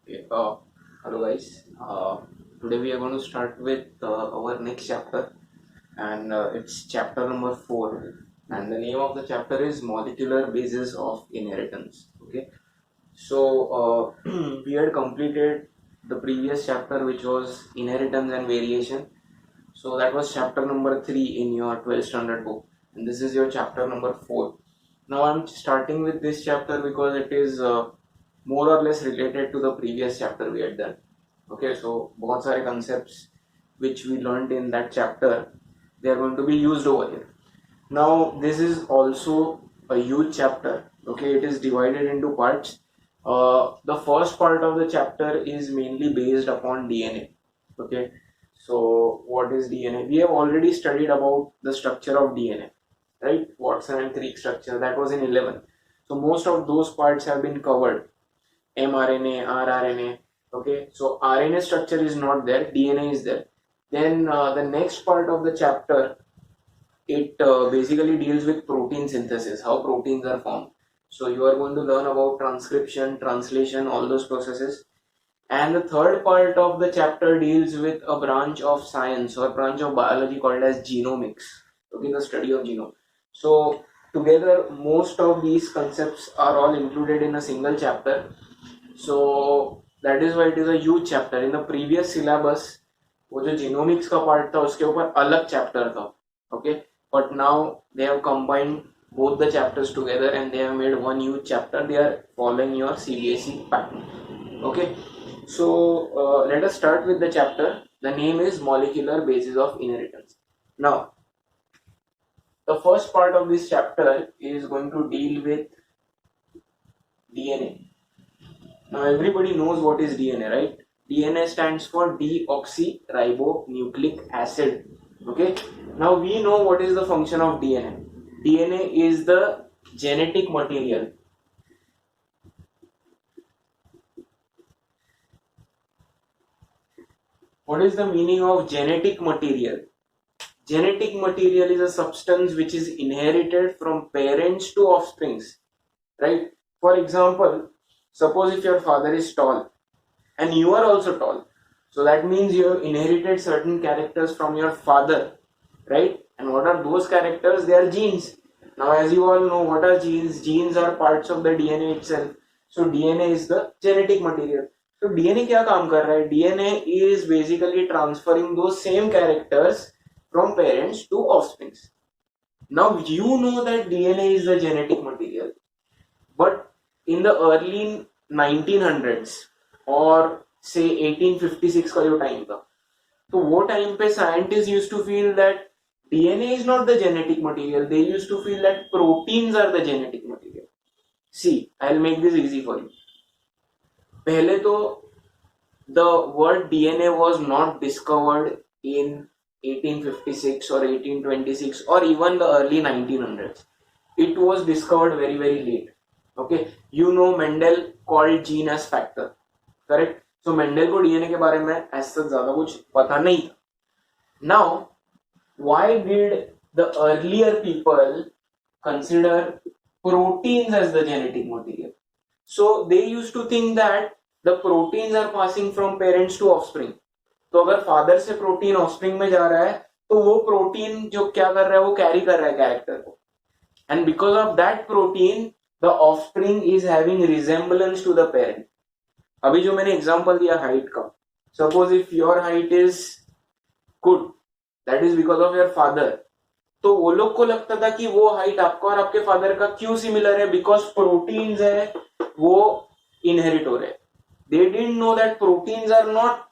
Okay, hello guys. Today we are going to start with our next chapter, and it's chapter number 4. And the name of the chapter is Molecular Basis of Inheritance. Okay, so we had completed the previous chapter, which was Inheritance and Variation. So that was chapter number 3 in your 12th standard book, and this is your chapter number 4. Now I'm starting with this chapter because it is more or less related to the previous chapter we had done. Okay, so बहुत सारे concepts which we learned in that chapter, they are going to be used over here. Now this is also a huge chapter. Okay, it is divided into parts. The first part of the chapter is mainly based upon DNA. Okay, so what is DNA? We have already studied about the structure of DNA, right? Watson and Crick structure, that was in 11. So most of those parts have been covered. mRNA, rRNA. Okay, so RNA structure is not there, DNA is there. Then the next part of the chapter, it basically deals with protein synthesis, how proteins are formed. So you are going to learn about transcription, translation, all those processes. And the third part of the chapter deals with a branch of science or branch of biology called as genomics. Okay, the study of genome. So together, most of these concepts are all included in a single chapter. So that is why it is a huge chapter. In the previous syllabus, वो जो genomics का part था उसके ऊपर अलग chapter था. Okay, but now they have combined both the chapters together and they have made one huge chapter. They are following your CBSE pattern. Okay, so let us start with the chapter. The name is Molecular Basis of Inheritance. Now, the first part of this chapter is going to deal with DNA. Now everybody knows what is DNA, right? DNA stands for deoxyribonucleic acid. Okay. Now we know what is the function of DNA. DNA is the genetic material. What is the meaning of genetic material? Genetic material is a substance which is inherited from parents to offsprings, right? For example, suppose if your father is tall and you are also tall, so that means you have inherited certain characters from your father, right? And what are those characters? They are genes. Now as you all know, what are genes? Genes are parts of the DNA itself. So DNA is the genetic material. So DNA क्या काम कर रहा है? DNA is basically transferring those same characters from parents to offsprings. Now you know that DNA is the genetic material, but in the early 1900s or say 1856 का जो time था, तो वो टाइम पे scientists used to feel that DNA is not the genetic material. They used to feel that proteins are the genetic material. See, I'll make this easy for you. पहले तो the word DNA was not discovered in 1856 or 1826 or even the early 1900s. It was discovered very, very late. Okay, you know Mendel called gene as factor, correct? So Mendel को DNA के बारे में ऐसा ज़्यादा कुछ पता नहीं था. Now, why did the earlier people consider proteins as the genetic material? So they used to think that the proteins are passing from parents to offspring. तो अगर फादर से प्रोटीन ऑफस्प्रिंग में जा रहा है तो वो प्रोटीन जो क्या कर रहा है वो कैरी कर रहा है कैरेक्टर को, and because of that protein the offspring is having resemblance to the parent. अभी जो मैंने एग्जांपल दिया हाइट का, suppose if your height is good, that is because of your father. तो वो लोग को लगता था कि वो हाइट आपका और आपके फादर का क्यों सिमिलर है? बिकॉज प्रोटीन्स है वो इनहेरिट हो रहे. They didn't know that proteins are not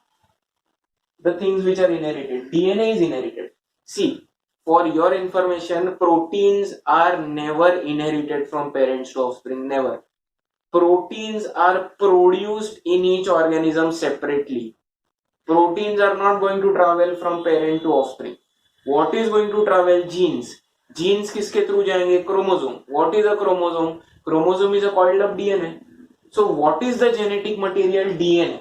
the things which are inherited. DNA is inherited. See, for your information, proteins are never inherited from parents to offspring. Never. Proteins are produced in each organism separately. Proteins are not going to travel from parent to offspring. What is going to travel? Genes. Genes किसके through जाएंगे? Chromosome. What is a chromosome? Chromosome is a coiled up DNA. So what is the genetic material? DNA.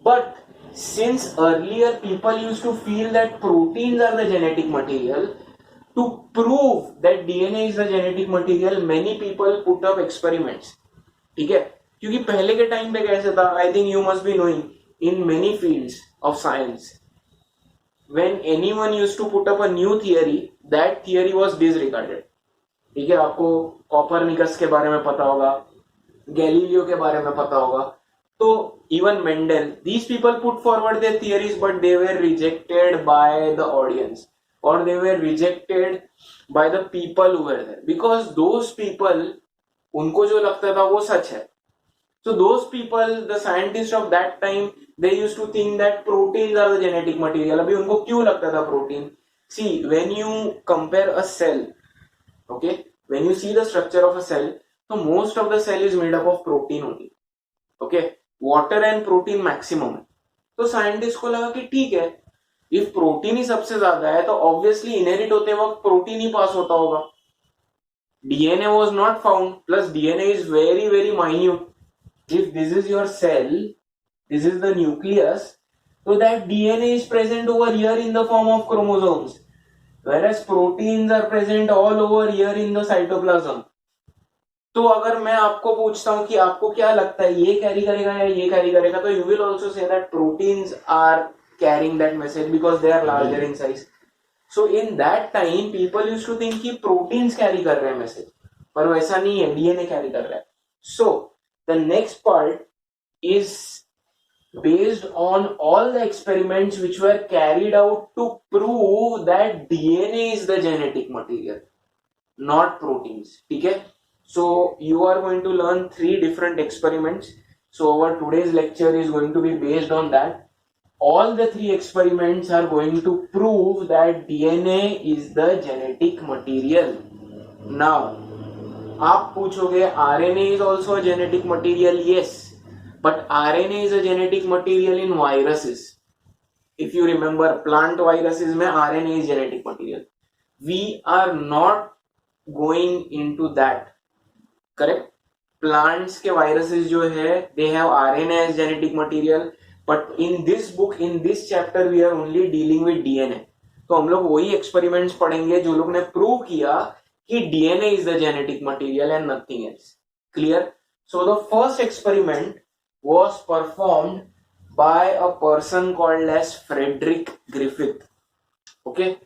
But since earlier people used to feel that proteins are the genetic material, to prove that DNA is the genetic material, many people put up experiments. ठीक है? क्योंकि पहले के time पे कैसे था, I think you must be knowing, in many fields of science when anyone used to put up a new theory, that theory was disregarded. ठीक है, आपको कॉपरनिकस के बारे में पता होगा, गैलीलियो के बारे में पता होगा, तो even Mendel, these people put forward their theories but they were rejected by the audience or they were rejected by the people who were there because those people, उनको जो लगता था वो सच है. So those people, the scientists of that time, they used to think that proteins are the genetic material. अभी उनको क्यों लगता था protein? See, when you compare a cell, okay, when you see the structure of a cell, so most of the cell is made up of protein only. Okay, water and protein maximum है. तो scientists को लगा कि ठीक है, if protein ही सबसे ज्यादा है तो obviously inherit होते वक्त protein ही पास होता होगा. DNA was not found, plus DNA is very very minute. If this is your cell, this is the nucleus, so that DNA is present over here in the form of chromosomes, whereas proteins are present all over here in the cytoplasm. तो अगर मैं आपको पूछता हूं कि आपको क्या लगता है ये कैरी करेगा या ये कैरी करेगा, तो you will also say that proteins are carrying that message because they are larger in size. So in that time people used to think कि proteins carry कर रहे हैं message, पर वैसा नहीं है, DNA carry कर रहा है. So the next part is based on all the experiments which were carried out to prove that DNA is the genetic material, not proteins. ठीक है? So you are going to learn 3 different experiments. So our today's lecture is going to be based on that. All the 3 experiments are going to prove that DNA is the genetic material. Now, आप पूछोगे RNA is also a genetic material. Yes, but RNA is a genetic material in viruses. If you remember, plant viruses में RNA is genetic material. We are not going into that. Correct? Plants के viruses जो है, they have RNA as genetic material, but in this book, in this chapter, we are only dealing with DNA. तो हम लोग वही experiments पढ़ेंगे जो लोग ने prove किया कि DNA is the genetic material and nothing else. Clear? So the first experiment was performed by a person called as Frederick Griffith. Okay,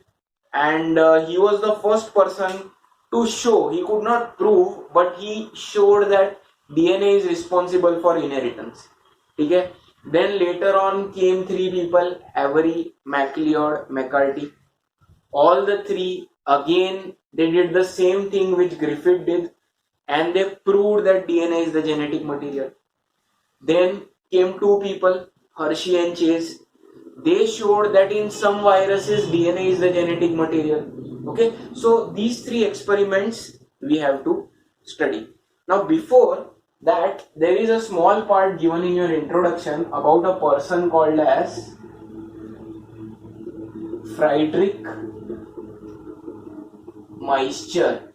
and he was the first person to show, he could not prove, but he showed that DNA is responsible for inheritance. Okay, then later on came 3 people, Avery, MacLeod, McCarthy. All the 3 again they did the same thing which Griffith did, and they proved that DNA is the genetic material. Then came 2 people, Hershey and Chase. They showed that in some viruses DNA is the genetic material. Okay, so these 3 experiments we have to study. Now before that, there is a small part given in your introduction about a person called as Friedrich Miescher.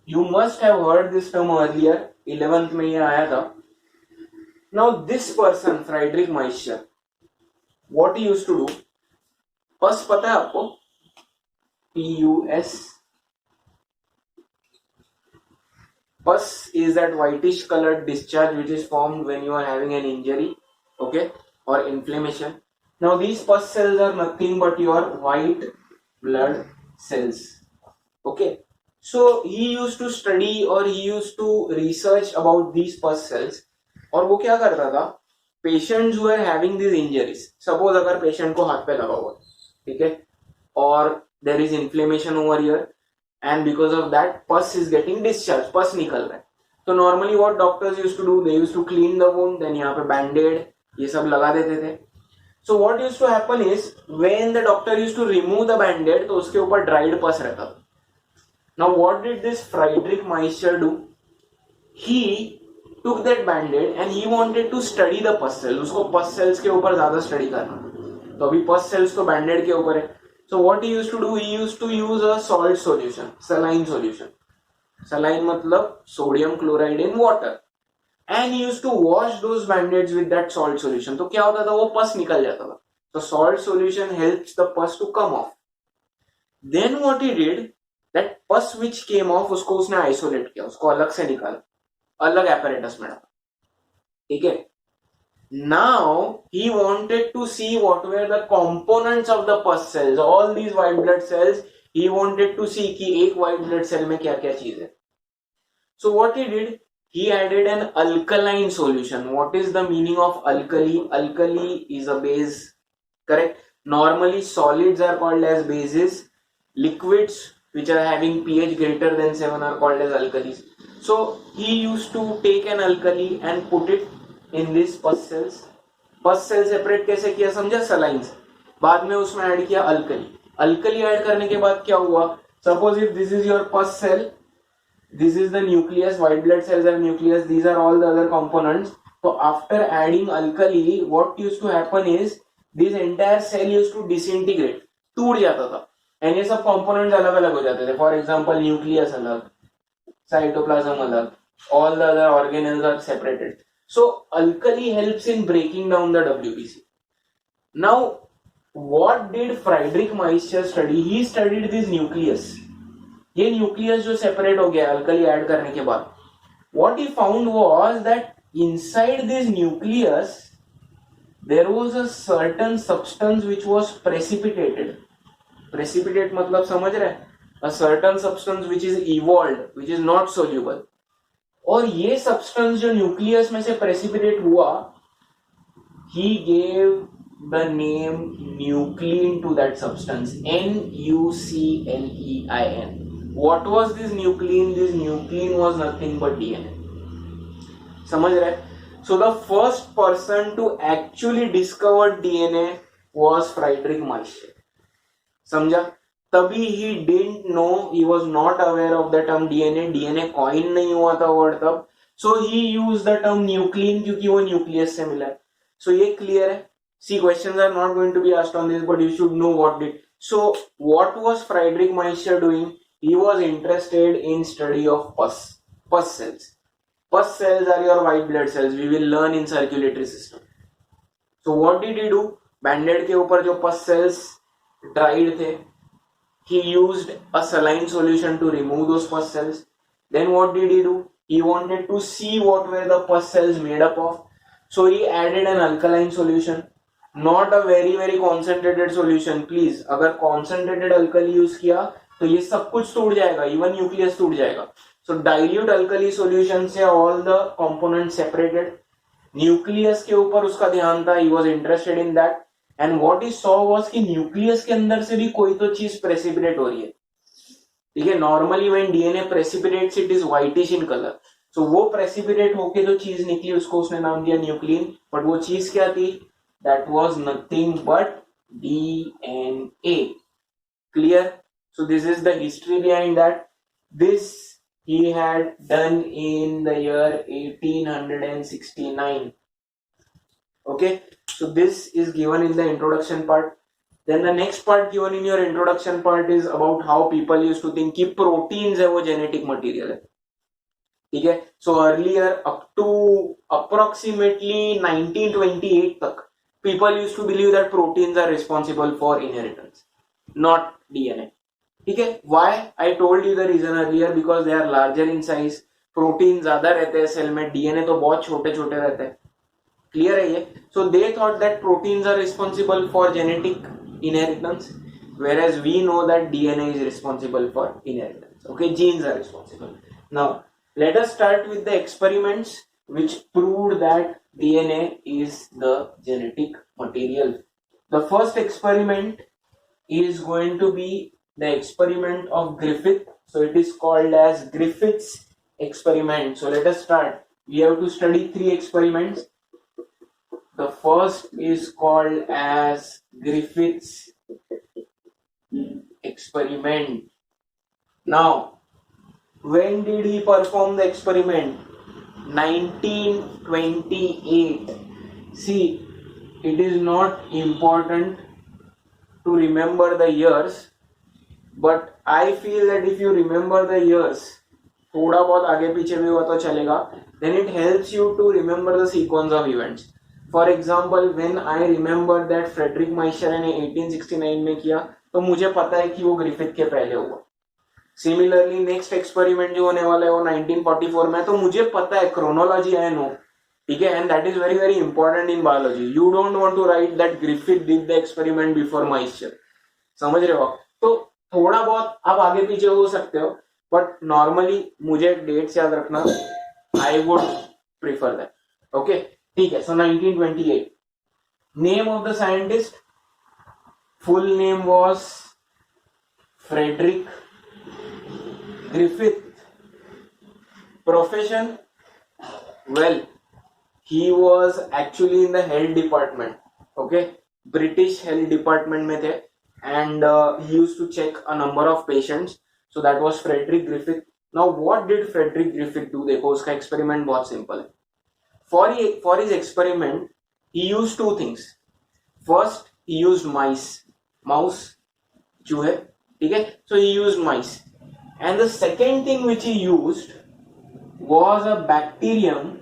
You must have heard this term earlier, 11th में ये आया था. Now this person, Friedrich Miescher, what he used to do, पस पता है आपको, PUS. Pus is that whitish colored discharge which is formed when you are having an injury, okay, or inflammation. Now these pus cells are nothing but your white blood cells. Okay, so he used to study or he used to research about these pus cells. और वो क्या करता था, patients who are having these injuries, suppose अगर patient को हाथ पे लगा हुआ, ठीक है, और there is inflammation over here, and because of that pus is getting discharged, pus निकल रहा है. तो normally what doctors used to do, they used to clean the wound, then यहाँ पे band-aid ये सब लगा देते थे. So what used to happen is, when the doctor used to remove the band-aid, तो उसके ऊपर dried pus रहता था. Now what did this Friedrich Miescher do? He took that band-aid and he wanted to study the pus cells. उसको pus cells के ऊपर ज़्यादा study करना. तो अभी pus cells तो band-aid के ऊपर है. So what he used to do, he used to use a salt solution, saline solution. Saline मतलब sodium chloride in water. And he used to wash those band-aids with that salt solution. तो क्या होता था, वो pus निकल जाता था. So salt solution helps the pus to come off. Then what he did, that pus which came off, उसको उसने isolate किया, उसको अलग से निकाला, अलग apparatus में डाला. ठीक है. Now he wanted to see what were the components of the pus cells, all these white blood cells. He wanted to see कि एक white blood cell में क्या क्या चीज है. So what he did, he added an alkaline solution. What is the meaning of alkali? Alkali is a base, correct? Normally solids are called as bases. Liquids which are having pH greater than 7 are called as alkalis. So he used to take an alkali and put it in this pus cells. पस cell separate कैसे किया समझा, saline से. बाद में उसमें add किया alkali. Alkali add करने के बाद क्या हुआ, suppose if this is your पस cell, this is the nucleus, white blood cells are nucleus, these are all the other components. So after adding alkali, what used to happen is this entire cell used to disintegrate, टूट जाता था, and ये सब components अलग अलग हो जाते थे. For example, nucleus अलग, cytoplasm अलग, all the other organelles are separated. So alkali helps in breaking down the WBC. Now what did Friedrich Miescher study? He studied this nucleus. ये न्यूक्लियस जो सेपरेट हो गया अल्कली ऐड करने के बाद, what he found was that inside this nucleus there was a certain substance which was precipitated. Precipitate मतलब समझ रहे हैं, a certain substance which is evolved, which is not soluble. और ये सब्सटेंस जो न्यूक्लियस में से प्रेसिपिटेट हुआ, he gave the name nuclein to that substance, NuClein. What was this nuclein? This nuclein was nothing but DNA. समझ रहे? So the first person to actually discover DNA was Friedrich Miescher. समझा? तभी he didn't know, he was not aware of the term DNA. DNA coin नहीं हुआ था word तब. So he used the term nuclein क्योंकि वो nucleus से मिला है. So ये clear है? See, questions are not going to be asked on this, but you should know what did. So what was Friedrich Miescher doing? He was interested in study of pus cells. Pus cells are your white blood cells. We will learn in circulatory system. So what did he do? Banded के ऊपर जो pus cells dried थे, he used a saline solution to remove those pus cells. Then what did he do? He wanted to see what were the pus cells made up of. So he added an alkaline solution. Not a very concentrated solution. Please, अगर concentrated alkali use किया तो ये सब कुछ टूट जाएगा, even nucleus टूट जाएगा. सो डाइल्यूट अल्कली सॉल्यूशन से all the component separated. Nucleus के ऊपर उसका ध्यान था, he was interested in that, and what he saw was कि न्यूक्लियस के अंदर से भी कोई तो चीज प्रेसिपिटेट हो रही है. ठीक है, normally when DNA precipitates it is whitish in colour. So वो प्रेसिपिटेट होके जो चीज निकली उसको उसने नाम दिया न्यूक्लिन. बट वो चीज क्या थी? That was nothing but DNA. Clear? So this is the history behind that. This he had done in the year 1869. Okay, so this is given in the introduction part. Then the next part given in your introduction part is about how people used to think कि proteins है वो genetic material है. ठीक है, so earlier up to approximately 1928 तक people used to believe that proteins are responsible for inheritance, not DNA. ठीक है, why? I told you the reason earlier, because they are larger in size. Protein ज्यादा रहते हैं cell में, DNA तो बहुत छोटे छोटे रहते हैं. क्लियर है ये? So they thought that proteins are responsible for genetic inheritance, whereas we know that DNA is responsible for inheritance. Okay, genes are responsible. Now let us start with the experiments which proved that DNA is the genetic material. The first experiment is going to be the experiment of Griffith. So it is called as Griffith's experiment. So let us start. We have to study 3 experiments. The first is called as Griffith's experiment. Now, when did he perform the experiment? 1928. See, it is not important to remember the years, but I feel that if you remember the years, थोड़ा बहुत आगे पीछे भी हुआ तो चलेगा, then it helps you to remember the sequence of events. For example, when I remember that Friedrich Miescher ने 1869 में किया, तो मुझे पता है कि वो ग्रिफिथ के पहले हुआ. सिमिलरली नेक्स्ट एक्सपेरिमेंट जो होने वाला है वो 1944 में, तो मुझे पता है, क्रोनोलॉजी आई नो, ठीक है, and that is very very important in biology. You don't want to write that Griffith did the experiment before moisture. समझ रहे हो? तो थोड़ा बहुत आप आगे पीछे हो सकते हो, बट नॉर्मली मुझे डेट्स याद रखना, I would prefer that. Okay, ठीक है. So 1928, name of the scientist, full name was Frederick Griffith. Profession, well, he was actually in the health department. Okay, British health department में थे, and he used to check a number of patients. So that was Frederick Griffith. Now what did Frederick Griffith do? देखो उसका experiment बहुत simple है. For his experiment he used two things. First he used mouse, चूहे, ठीक है. So he used mice, and the second thing which he used was a bacterium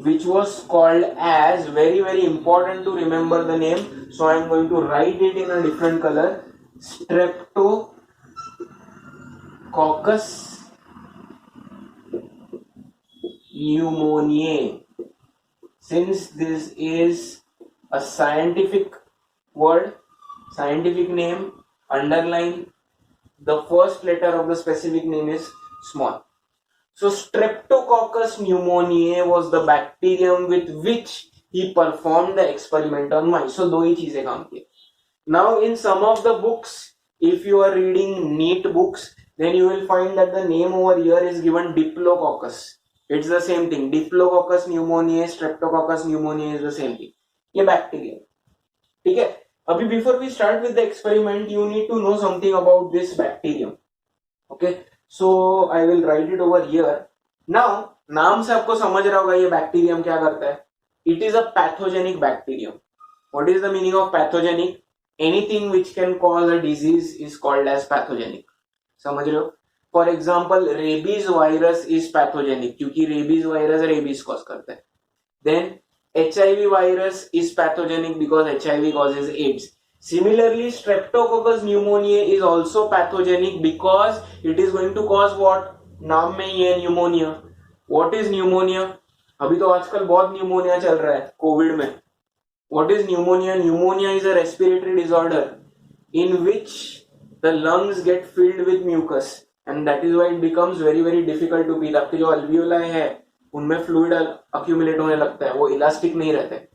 which was called as, very very important to remember the name, so I am going to write it in a different color, Streptococcus pneumoniae. Since this is a scientific word, scientific name, underline the first letter of the specific name is small. So Streptococcus pneumoniae was the bacterium with which he performed the experiment on mice. So दो ही चीजें काम की. Now in some of the books, if you are reading NEET books, then you will find that the name over here is given Diplococcus. It's the same thing. Diplococcus pneumoniae, Streptococcus pneumoniae is the same thing. ये bacteria. ठीक है. अभी before we start with the experiment, you need to know something about this bacterium. Okay. So I will write it over here. Now नाम से आपको समझ रहा होगा ये बैक्टीरियम क्या करता है. It is a pathogenic bacterium. What is the meaning of pathogenic? Anything which can cause a disease is called as pathogenic. समझ रहे हो? For example, rabies virus is pathogenic क्योंकि rabies virus rabies cause करता है. Then HIV virus is pathogenic because HIV causes AIDS. Similarly, Streptococcus pneumoniae is also pathogenic because it is going to cause what? नाम में ही है pneumonia. What is pneumonia? अभी तो आजकल बहुत pneumonia चल रहा है कोविड में. What is pneumonia? Pneumonia is a respiratory disorder in which the lungs get filled with mucus, and that is why it becomes very very difficult to breathe. आपके जो alveoli है उनमें fluid accumulate होने लगता है, वो elastic नहीं रहते.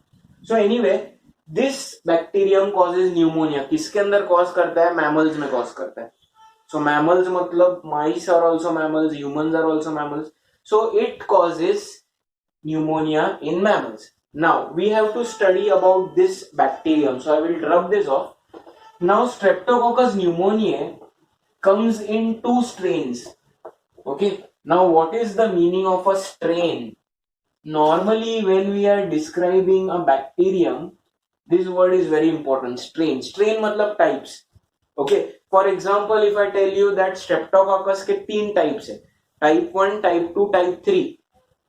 So anyway, this bacterium causes pneumonia. किसके अंदर cause करता है? Mammals में cause करता है. So mammals मतलब mice are also mammals, humans are also mammals. So it causes pneumonia in mammals. Now we have to study about this bacterium. So I will rub this off. Now Streptococcus pneumoniae comes in two strains. Okay. Now what is the meaning of a strain? Normally when we are describing a bacterium, this word is very important. Strain. Strain मतलब types. Okay. For example, if I tell you that Streptococcus के 3 types है, type 1, type 2, type 3,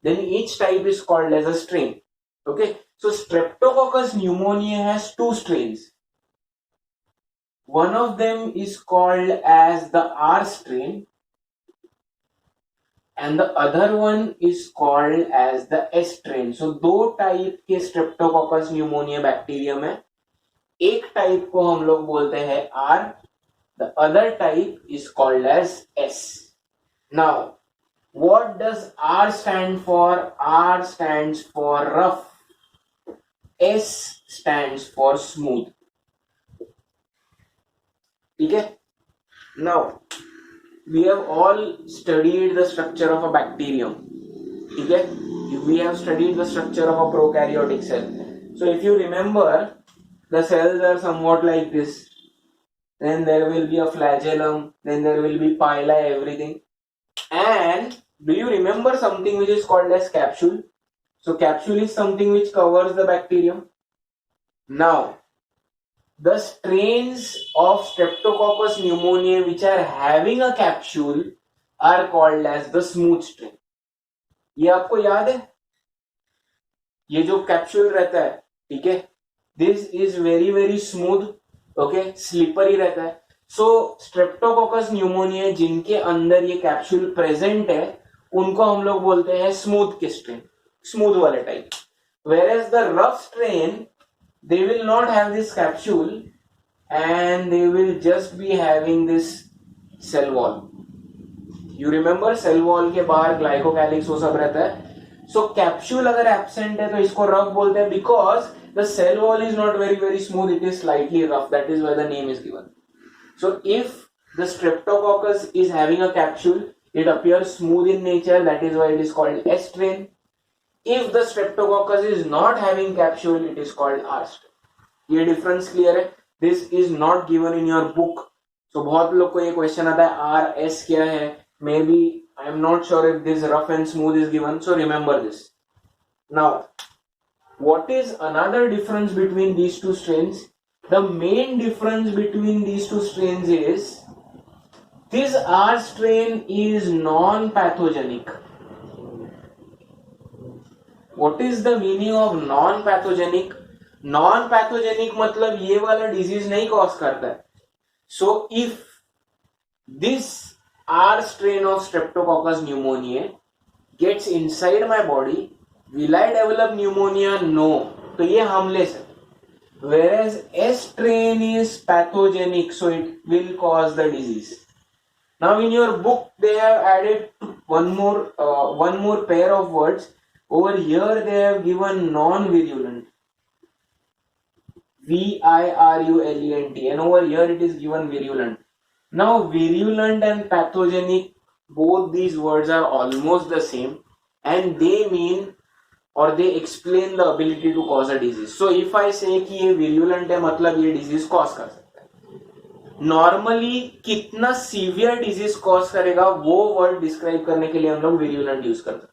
then each type is called as a strain. Okay. So Streptococcus pneumoniae has 2 strains. One of them is called as the R strain, and the other one is called as the S strain. So दो type के Streptococcus pneumoniae bacterium है. एक type को हम लोग बोलते हैं R, the other type is called as S. Now what does R stand for? R stands for rough, S stands for smooth. ठीक है. Now we have all studied the structure of a bacterium. ठीक है. We have studied the structure of a prokaryotic cell. So if you remember, the cells are somewhat like this. Then there will be a flagellum, then there will be pili, everything. And do you remember something which is called as capsule? So capsule is something which covers the bacterium. Now the strains of Streptococcus pneumoniae which are having a capsule are called as the smooth strain. ये आपको याद है? ये जो capsule रहता है, ठीक है, this is very very smooth. Okay, slippery रहता है. सो स्ट्रेप्टोकोकस न्यूमोनिया जिनके अंदर ये कैप्सूल प्रेजेंट है, उनको हम लोग बोलते हैं स्मूथ के स्ट्रेन. smooth वाले type. Whereas the rough strain, they will not have this capsule and they will just be having this cell wall. You remember cell wall के बाहर glycocalyx वो सब रहता है. So capsule अगर absent है तो इसको rough बोलते हैं because the cell wall is not very smooth, it is slightly rough. That is why the name is given. So if the streptococcus is having a capsule, it appears smooth in nature, that is why it is called S strain. If the streptococcus is not having capsule, it is called R strain. ये difference clear है? This is not given in your book. So बहुत लोग को ये question आता है R S क्या है? Maybe I am not sure if this rough and smooth is given. So remember this. Now, what is another difference between these two strains? The main difference between these two strains is this R strain is non-pathogenic. What is the meaning of non-pathogenic? Non-pathogenic मतलब ये वाला disease नहीं cause करता है. So if this R strain of Streptococcus pneumoniae gets inside my body, will I develop pneumonia? No. तो ये harmless है. Whereas S strain is pathogenic, so it will cause the disease. Now in your book they have added one more pair of words. Over here they have given non-virulent, virulent, and over here it is given virulent. Now virulent and pathogenic, both these words are almost the same and they mean or they explain the ability to cause a disease. So if I say कि ये virulent है मतलब ये disease cause कर सकता है. Normally कितना severe disease cause करेगा वो word describe करने के लिए हम लोग virulent use करते हैं.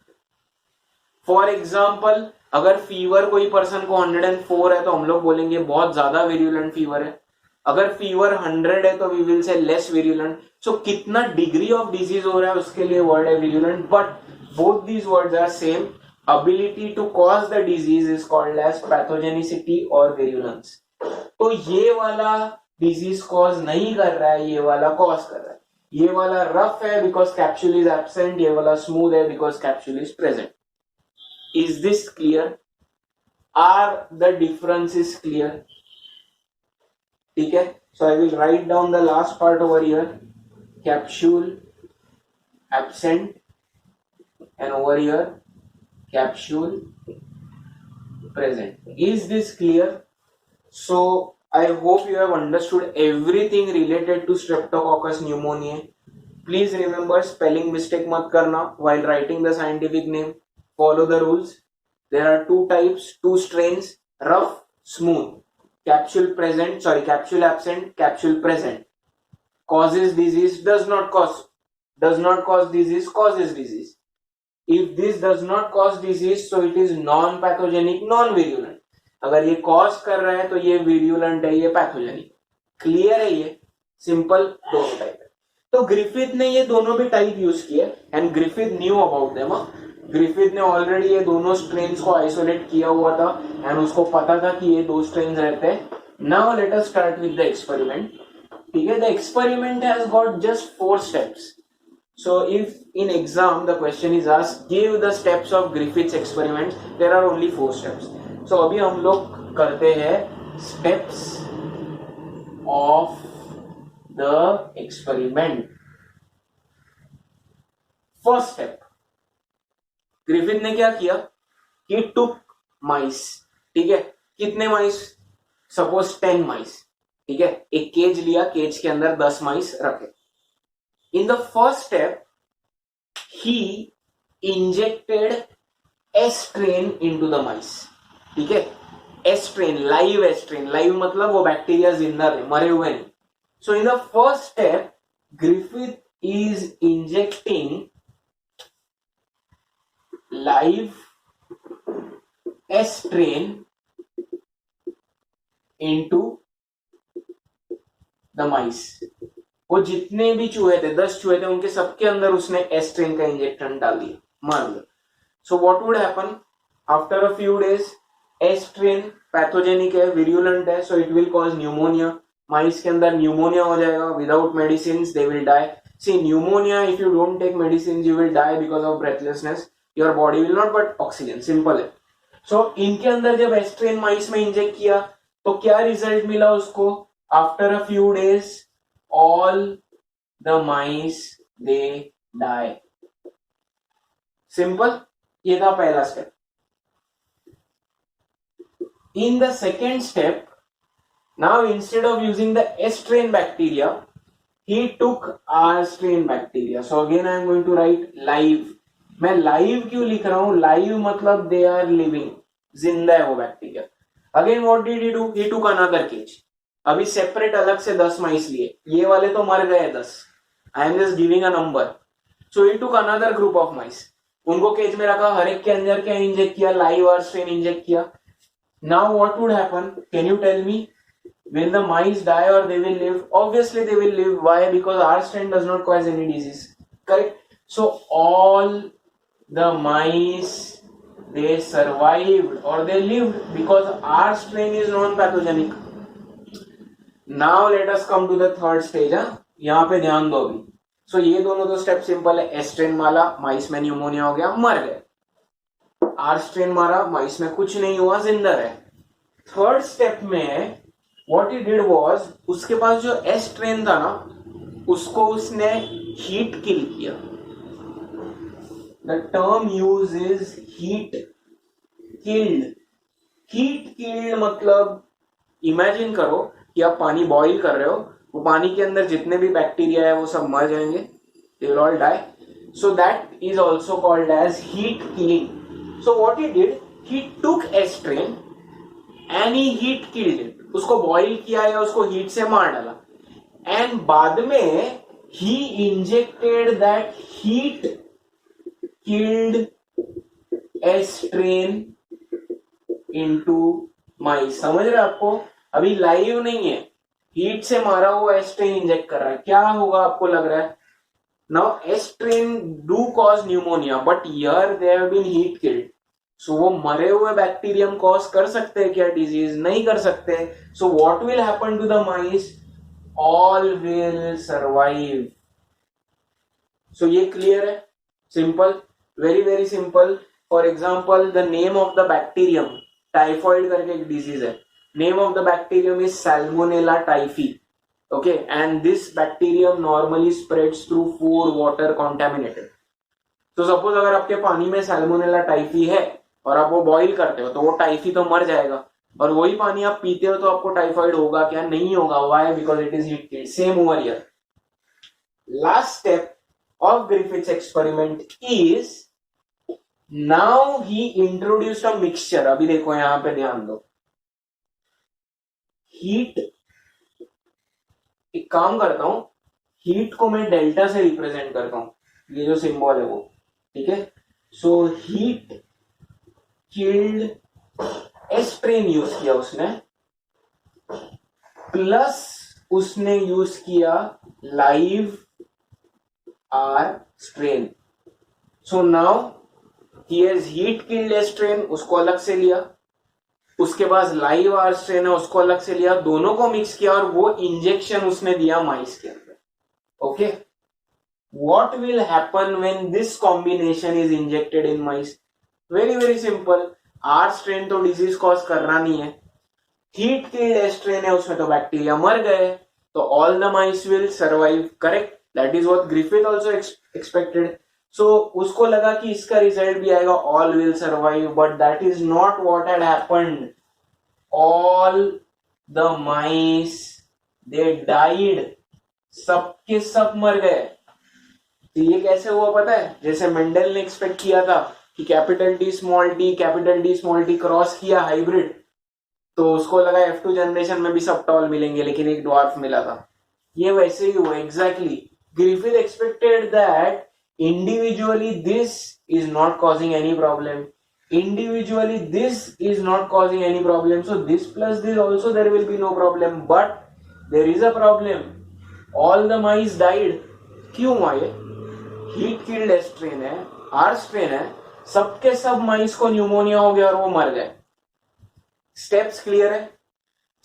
फॉर एग्जाम्पल अगर फीवर कोई पर्सन को 104 है तो हम लोग बोलेंगे बहुत ज्यादा विरुलेंट फीवर है. अगर फीवर 100 है तो we will say less virulent. So कितना डिग्री ऑफ डिजीज हो रहा है उसके लिए वर्ड है virulent. But both these words are same. Ability to cause the disease is called as pathogenicity और विरुलेंस. तो ये वाला डिजीज कॉज नहीं कर रहा है, ये वाला कॉज कर रहा है. ये वाला रफ है बिकॉज कैप्सूल इज एब्सेंट, ये वाला स्मूथ है because capsule is present. Is this clear? Are the differences clear? ठीक है. So I will write down the last part over here. Capsule absent and over here capsule present. Is this clear? So I hope you have understood everything related to Streptococcus pneumoniae. Please remember spelling mistake मत करना while writing the scientific name. Follow the rules. There are two types, two strains, rough, smooth. Capsule present, capsule absent, capsule present. Causes disease, does not cause disease, causes disease. If this does not cause disease, so it is non-pathogenic, non-virulent. अगर ये cause कर रहा है तो ये virulent है, ये pathogenic. Clear है ये? Simple दोनों type है. तो ग्रिफिथ ने ये दोनों भी टाइप यूज किए and Griffith knew about them. Griffith ने ऑलरेडी ये दोनों स्ट्रेन्स को आइसोलेट किया हुआ था एंड उसको पता था कि ये दो स्ट्रेन्स रहते हैं. Now let us start with the experiment. ठीक है. The experiment has got just 4 steps. So if in exam the question is asked give the steps of Griffith's experiment, there are only 4 steps. So अभी हम लोग करते हैं steps of the experiment. First step, Griffith ने क्या किया कि टुक माइस. ठीक है. कितने माइस? सपोज 10 माइस. ठीक है. एक केज लिया, केज के अंदर 10 माइस रखे. इन द फर्स्ट स्टेप ही injected S strain into the mice. ठीक है. S strain, live S strain. Live मतलब वो बैक्टीरिया जिंदा थे, मरे हुए नहीं. So in the first step Griffith is injecting live S strain into the mice. वो जितने भी चूहे थे, 10 चूहे थे, उनके सबके अंदर उसने S strain का इंजेक्शन डाल दिया, मार दिया. So what would happen after a few days? S strain pathogenic है, virulent है, so it will cause pneumonia. माइस के अंदर न्यूमोनिया हो जाएगा. Without medicines they will die. See, pneumonia, if you don't take medicines you will die because of breathlessness. Your body will not, but oxygen, simple है. सो इनके अंदर जब एस्ट्रेन माइस में inject किया तो क्या रिजल्ट मिला उसको? After a few days all the mice they die. Simple, ये था पहला step. In the second step, now instead of using the S strain bacteria, he took R strain bacteria. So again I am going to write live. मैं live क्यों लिख रहा हूं? live मतलब they are living, जिंदा है वो bacteria. Again what did he do? He took another cage. अभी सेपरेट अलग से 10 माइस लिए, ये वाले तो मर गए 10. I am just giving a number. So he took another group of mice. उनको केज में रखा, हर एक के अंदर क्या इंजेक्ट किया? लाइव R strain इंजेक्ट किया. Now what would happen? Can you tell me? Will the mice die or they will live? Obviously they will live. Why? Because R strain does not cause any disease. Correct? So all the mice, they survived or they lived because R strain is non-pathogenic. Now let us come to the third stage. यहाँ पे ध्यान दो अभी. So ये दोनों तो step simple है. S strain माला, माइस में न्यूमोनिया हो गया, मर गए. आर स्ट्रेन मारा, माइस में कुछ नहीं हुआ, जिंदा है. थर्ड स्टेप में व्हाट ही डिड वाज, उसके पास जो एस स्ट्रेन था ना, उसको उसने हीट किल किया. The term use is heat killed. Heat killed मतलब इमेजिन करो कि आप पानी बॉईल कर रहे हो, वो पानी के अंदर जितने भी बैक्टीरिया है वो सब मर जाएंगे, they will all die. So that is also called as heat killing. So what he did, he took S strain and he heat killed it. उसको बॉइल किया या उसको हीट से मार डाला. एंड बाद में he injected that heat killed S strain into mice. समझ रहे आपको? अभी लाइव नहीं है, हीट से मारा हुआ S strain इंजेक्ट कर रहा है. क्या होगा आपको लग रहा है? Now S strain do cause pneumonia, but here they have been heat killed. So वो मरे हुए बैक्टीरियम कॉज कर सकते हैं क्या डिजीज? नहीं कर सकते. So what will happen to the mice? All will survive. So ये clear है? Simple, very very simple. For example, the name of the bacterium, typhoid करके एक डिजीज है. Name of the bacterium is Salmonella typhi. Okay, and this bacterium normally spreads through food, water contaminated. तो suppose अगर आपके पानी में Salmonella typhi है और आप वो बॉईल करते हो तो वो टाइफी तो मर जाएगा, और वही पानी आप पीते हो तो आपको टाइफाइड होगा क्या? नहीं होगा. Why? Because it is heat killed. Same over here. Last step of Griffith's experiment is, now he introduced a mixture. अभी देखो यहां पे ध्यान दो. हीट, एक काम करता हूं, हीट को मैं डेल्टा से रिप्रेजेंट करता हूं, ये जो सिंबल है वो. ठीक है. So heat killed S strain use किया उसने, प्लस उसने यूज किया live R strain. So now he has heat killed S strain, उसको अलग से लिया, उसके बाद लाइव आर स्ट्रेन है उसको अलग से लिया, दोनों को मिक्स किया और वो इंजेक्शन उसने दिया माइस के अंदर. Okay. What will happen when this combination is injected in mice? Very very simple. R strain तो डिजीज कॉज करना नहीं है, हीट किल्ड S strain है, उसमें तो बैक्टीरिया मर गए, तो all the mice will survive. Correct? That is what Griffith also expected. So उसको लगा कि इसका रिजल्ट भी आएगा, all will survive, but that is not what had happened. All the mice, they died. सब के सब मर गए. तो ये कैसे हुआ पता है? जैसे मेंडल ने एक्सपेक्ट किया था कि capital T small T cross किया हाइब्रिड, तो उसको लगा F2 जनरेशन में भी सब टॉल मिलेंगे, लेकिन एक ड्वार्फ मिला था. ये वैसे ही हुआ exactly. Griffith expected that individually this is not causing any problem, individually this is not causing any problem, so this plus this also there will be no problem, but there is a problem. All the mice died. क्यों आए? Heat killed S strain है, R strain है, सबके सब माइस को pneumonia हो गया और वो मर गए. स्टेप्स क्लियर है?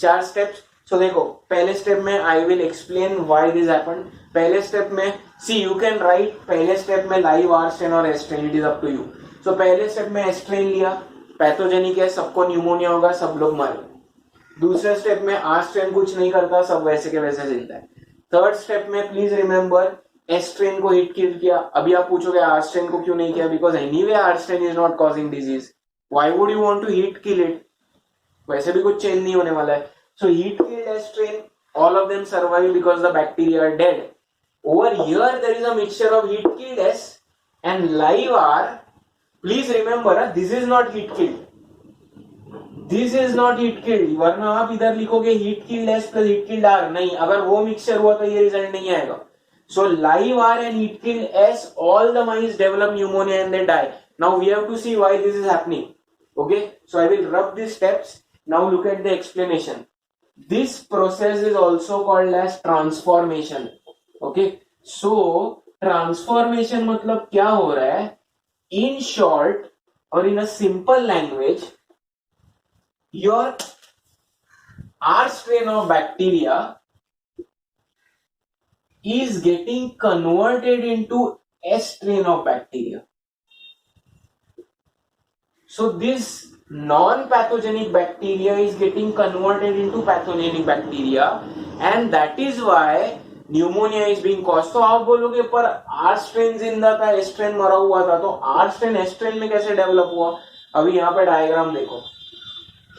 4 स्टेप्स. सो देखो, पहले स्टेप में I will explain why this happened. पहले स्टेप में सी यू कैन राइट, पहले स्टेप में लाइव आर स्ट्रेन और S strain, it is up to you. So पहले स्टेप में एस्ट्रेन लिया, पैथोजेनिक है, सबको न्यूमोनिया होगा, सब लोग मरे। दूसरे स्टेप में आर स्ट्रेन कुछ नहीं करता, सब वैसे के वैसे जिंदा है। थर्ड स्टेप में प्लीज रिमेंबर एस्ट्रेन को हिट किल किया। अभी आप पूछोगे आर स्ट्रेन को क्यों नहीं किया, because anyway R strain is not causing disease, why would you want to heat kill it, वैसे भी कुछ चेंज नहीं होने वाला है। So heat killed S strain, all of them survive because the bacteria are dead. Over here there is a mixture of heat killed S and live R. Please remember, this is not heat killed. This is not heat killed. वरना आप इधर लिखोगे heat killed S plus heat killed R, नहीं, अगर वो mixture हुआ तो ये रिजल्ट नहीं आएगा। So live R and heat killed S, all the mice develop pneumonia and they die. Now we have to see why this is happening. Okay, so I will rub these steps. Now look at the explanation. This process is also called as transformation. Okay, so transformation मतलब क्या हो रहा है? In short or in a simple language, your R strain of bacteria is getting converted into S strain of bacteria. So this non-pathogenic bacteria is getting converted into pathogenic bacteria and that is why pneumonia is being caused. तो आप बोलोगे पर R strain जिंदा था, S strain मरा हुआ था, तो R strain S strain में कैसे डेवलप हुआ? अभी यहाँ पे डायग्राम देखो,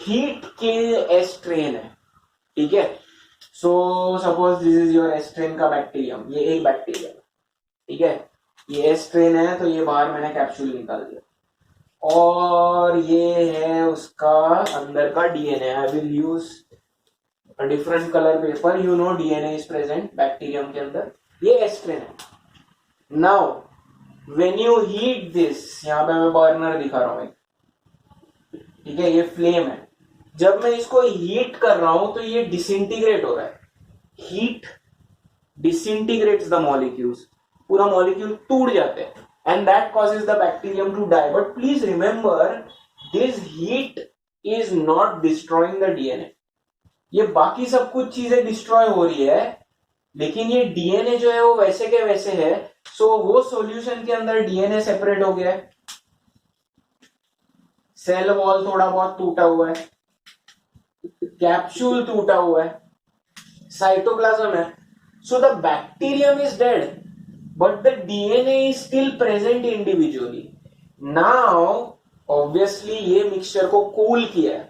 हीट किल S strain है, ठीक है। So suppose this is your S strain का बैक्टीरियम, ये एक बैक्टीरिया, ठीक है, ये S strain है, तो ये बाहर मैंने कैप्सूल निकाल दिया और ये है उसका अंदर का DNA. I will use a different colour paper, you know DNA is present bacterium के अंदर, ये एस्ट्रेन है। Now when you heat this, यहाँ पे मैं बर्नर दिखा रहा हूं, ठीक है, ये फ्लेम है, जब मैं इसको हीट कर रहा हूं तो ये डिसइंटीग्रेट हो रहा है, हीट डिसइंटीग्रेट्स द मॉलिक्यूल्स, पूरा मॉलिक्यूल टूट जाते हैं and that causes the bacterium to die. But please remember, this heat is not destroying the DNA. ये बाकी सब कुछ चीजें डिस्ट्रॉय हो रही है, लेकिन ये डीएनए जो है वो वैसे के वैसे है। सो वो सॉल्यूशन के अंदर डीएनए सेपरेट हो गया है, सेल वॉल थोड़ा बहुत टूटा हुआ है, कैप्सूल टूटा हुआ है, साइटोप्लाज्म है। So the bacterium is dead but the DNA is still present individually. Now obviously ये मिक्सचर को कूल किया है,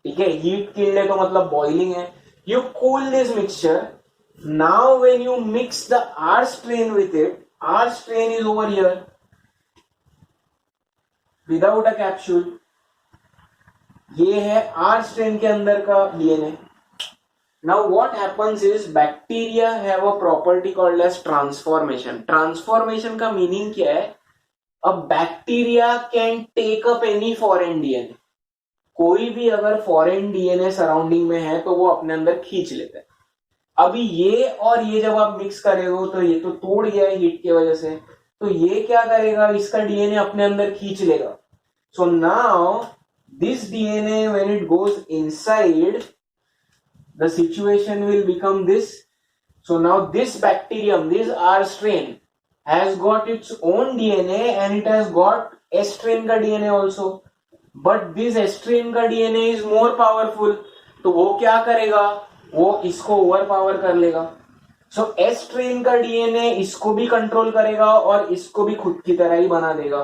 ठीक है, हीट किल्ड है तो मतलब बॉइलिंग है, you cool this mixture. Now when you mix the R strain with it, R strain is over here without a capsule, ये है R strain के अंदर का DNA. Now what happens is bacteria have a property called as transformation. Transformation का meaning क्या है? A bacteria can take up any foreign DNA. कोई भी अगर foreign DNA सराउंडिंग में है तो वो अपने अंदर खींच लेता है। अभी ये और ये जब आप मिक्स करेगा तो ये तो तोड़ गया है हीट की वजह से, तो ये क्या करेगा, इसका DNA अपने अंदर खींच लेगा। So now this DNA when it goes inside, the situation will become this. So now this bacterium, this R strain has got its own DNA and it has got S strain का DNA also, but this S strain का DNA is more powerful. तो वो क्या करेगा, वो इसको over power कर लेगा। So S strain का DNA इसको भी कंट्रोल करेगा और इसको भी खुद की तरह ही बना देगा।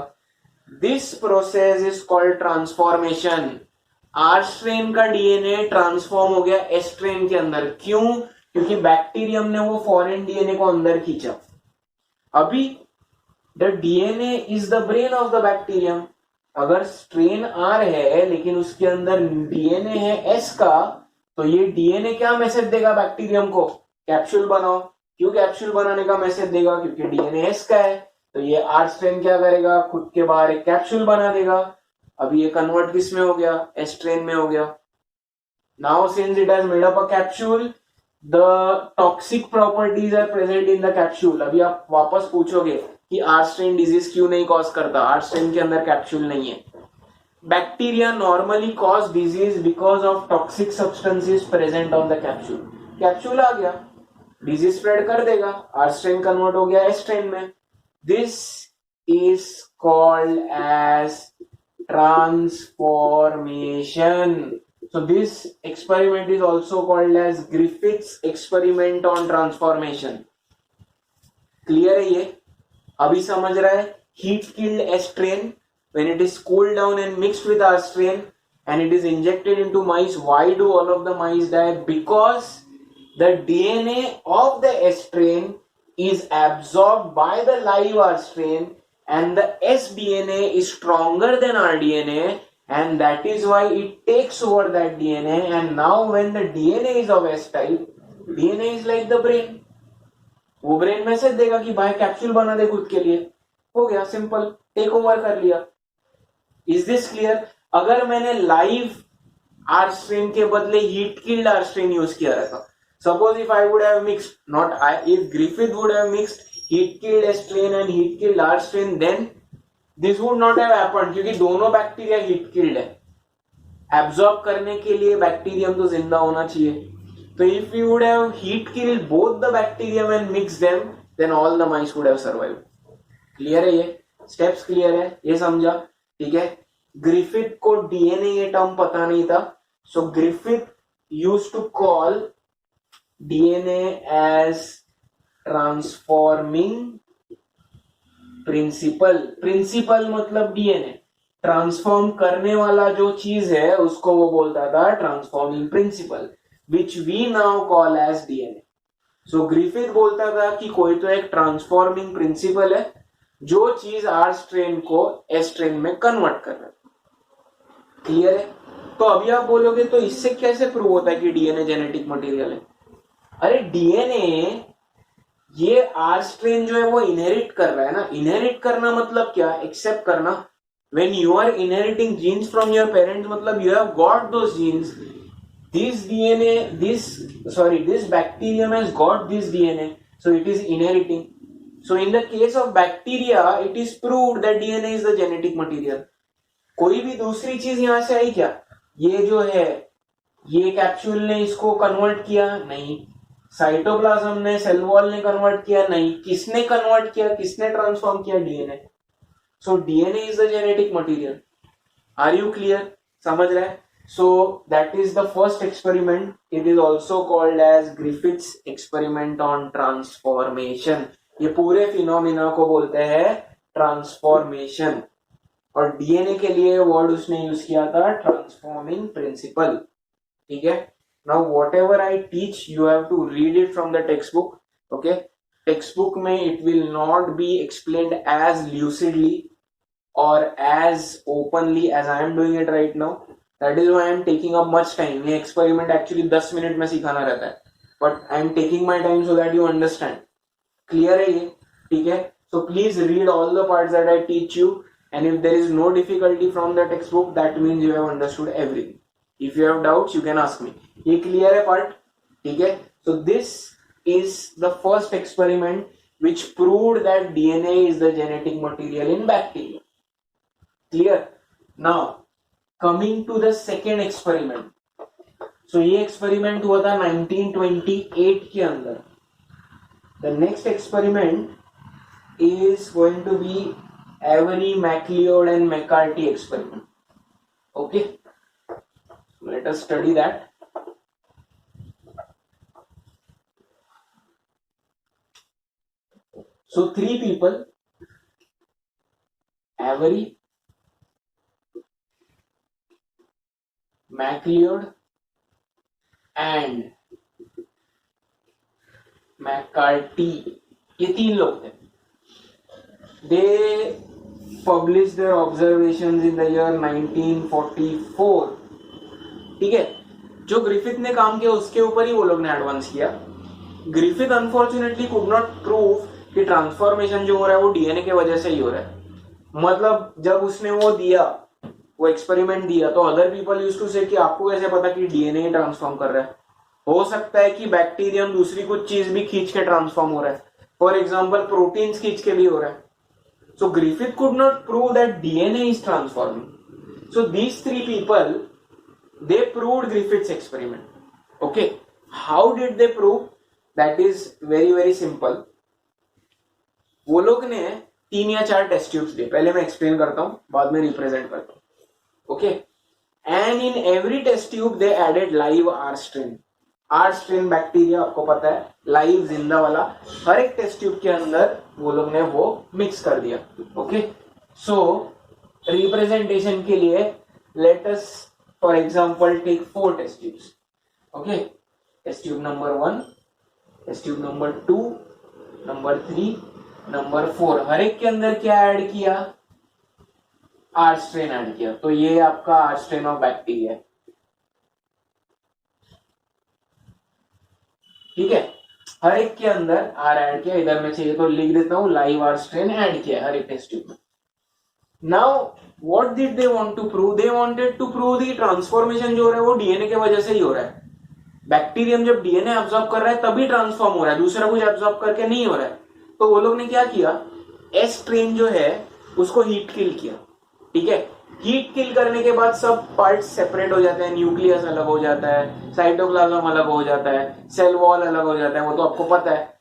This process is called transformation. R strain का डीएनए ट्रांसफॉर्म हो गया एस स्ट्रेन के अंदर, क्यों? क्योंकि बैक्टीरियम ने वो फॉरेन डीएनए को अंदर खींचा। अभी the DNA is the brain of the bacterium. अगर स्ट्रेन आर है लेकिन उसके अंदर डीएनए है एस का, तो ये डीएनए क्या मैसेज देगा बैक्टीरियम को, कैप्सूल बनाओ। क्यों कैप्सूल बनाने का मैसेज देगा? क्योंकि डीएनए एस का है, तो ये आर स्ट्रेन क्या करेगा, खुद के बाहर एक कैप्सूल बना देगा। अभी ये कन्वर्ट किस में हो गया, एस स्ट्रेन में हो गया। Now since it has made up a capsule, the toxic properties are present in the capsule. अभी आप वापस पूछोगे कि आर स्ट्रेन डिजीज क्यों नहीं कॉज करता, आर स्ट्रेन के अंदर कैप्सूल नहीं है। Bacteria normally cause disease because of toxic substances present on the capsule. Capsule आ गया, डिजीज स्प्रेड कर देगा, आर स्ट्रेन कन्वर्ट हो गया एस स्ट्रेन में। This is called as transformation. So this experiment is also called as Griffith's experiment on transformation. Clear है ये? अभी समझ रहा है? Heat killed S strain. When it is cooled down and mixed with R strain and it is injected into mice, why do all of the mice die? Because the DNA of the S strain is absorbed by the live R strain and the S DNA is stronger than R DNA, and that is why it takes over that DNA. And now when the DNA is of S type, DNA is like the brain. वो brain message देगा कि भाई capsule बना दे खुद के लिए, हो गया, सिंपल, टेक ओवर कर लिया. Is this clear? अगर मैंने लाइव आर स्ट्रेन के बदले heat killed R strain use किया रहता, suppose if I would have mixed, not I, if Griffith would have mixed heat killed S strain and heat killed R strain, then this would not have happened, क्योंकि दोनों bacteria heat killed है. Absorb करने के लिए bacterium तो जिंदा होना चाहिए. So if we would have heat killed both the bacterium and mixed them, then all the mice would have survived. Clear है ये? Steps clear है? ये समझा? ठीक है? ग्रिफिथ को DNA ये टर्म पता नहीं था, so Griffith used to call DNA as transforming principle. Principle मतलब DNA. ट्रांसफॉर्म करने वाला जो चीज है उसको वो बोलता था transforming principle, which we now call as DNA. So Griffith बोलता था कि कोई तो एक ट्रांसफॉर्मिंग प्रिंसिपल है जो चीज आर स्ट्रेन को एस स्ट्रेन में कन्वर्ट कर रहा है. क्लियर है? तो अभी आप बोलोगे तो इससे कैसे प्रूव होता है कि डीएनए जेनेटिक मटेरियल है? अरे डीएनए ये आर स्ट्रेन जो है वो इनहेरिट कर रहा है ना. इनहेरिट करना मतलब क्या? एक्सेप्ट करना. When you are inheriting genes from your parents, मतलब you have got those genes. This bacterium has got this DNA, so it is inheriting. So in the case of bacteria, it is proved that DNA is the genetic material. कोई भी दूसरी चीज यहां से आई क्या? ये जो है, ये कैप्सूल ने इसको कन्वर्ट किया? नहीं. साइटोप्लाज्म ने, सेल वॉल ने कन्वर्ट किया? नहीं. किसने कन्वर्ट किया? किसने ट्रांसफॉर्म किया? DNA. So DNA is the genetic material. Are you clear? समझ रहे हैं? So that is the first experiment. It is also called as Griffith's experiment on transformation. ये पूरे फिनोमिना को बोलते हैं ट्रांसफॉर्मेशन. और डीएनए के लिए वर्ड उसने यूज किया था ट्रांसफॉर्मिंग प्रिंसिपल. ठीक है? Now whatever I teach, you have to read it from the textbook. Okay? Textbook में it will not be explained as lucidly or as openly as I am doing it right now. That is why I am taking up much time. ये experiment actually 10 minute में सिखाना रहता है, but I am taking my time so that you understand. Clear है ये? ठीक है? So please read all the parts that I teach you, and if there is no difficulty from the textbook, that means you have understood everything. If you have doubts, you can ask me. ये clear है part? ठीक है? So this is the first experiment which proved that DNA is the genetic material in bacteria. Clear? Now coming to the second experiment. So ये experiment हुआ था 1928 के अंदर. The next experiment is going to be Avery, MacLeod and McCarthy experiment. Okay, let us study that. So three people, Avery, MacLeod and McCarthy, ये तीन लोग थे. They published their observations in the year 1944. ठीक है? जो Griffith ने काम किया उसके ऊपर ही वो लोग ने एडवांस किया. Griffith unfortunately could not prove कि ट्रांसफॉर्मेशन जो हो रहा है वो डीएनए के वजह से ही हो रहा है. मतलब जब उसने वो दिया, वो एक्सपेरिमेंट दिया, तो अदर पीपल यूज्ड टू से कि आपको कैसे पता कि डीएनए ट्रांसफॉर्म कर रहा है? हो सकता है कि बैक्टीरियम दूसरी कुछ चीज भी खींच के ट्रांसफॉर्म हो रहा है. फॉर एग्जाम्पल प्रोटीन्स खींच के भी हो रहा है. So Griffith could not prove that DNA is transforming. So these three people, they proved Griffith's experiment. Okay, how did they prove? That is very very simple. वो लोग ने 3 या 4 टेस्ट ट्यूब्स दिए, पहले मैं एक्सप्लेन करता हूं बाद में रिप्रेजेंट करता हूं, okay. And in every test tube they added live R strain. R strain bacteria आपको पता है, लाइव जिंदा वाला, हर एक टेस्ट ट्यूब के अंदर वो लोग ने वो मिक्स कर दिया, ओके। सो रिप्रेजेंटेशन के लिए let us for example take 4 test tubes, okay. Test tube number 1, test tube number 2, number 3, number 4, हर एक के अंदर क्या ऐड किया, आर स्ट्रेन ऐड किया। तो ये आपका आर स्ट्रेन ऑफ बैक्टीरिया, ठीक है। हर एक के अंदर आर ऐड किया, इधर मैं चाहिए तो लिख देता हूं लाइव आर स्ट्रेन ऐड किया हर एक टेस्ट ट्यूब में। Now what did they want to prove, they wanted to prove the transformation जो हो रहा है वो डीएनए के वजह से ही हो रहा है। बैक्टीरियम जब डीएनए एब्जॉर्ब कर रहा है तभी ट्रांसफॉर्म हो रहा है, दूसरा कुछ एब्जॉर्ब करके नहीं हो रहा है। तो वो लोग ने क्या किया, एस स्ट्रेन जो है उसको हीट किल किया, ठीक है। हीट किल करने के बाद सब पार्ट्स सेपरेट हो जाते हैं, न्यूक्लियस अलग हो जाता है, साइटोप्लाज्म अलग हो जाता है, सेल वॉल अलग हो जाता है, वो तो आपको पता है।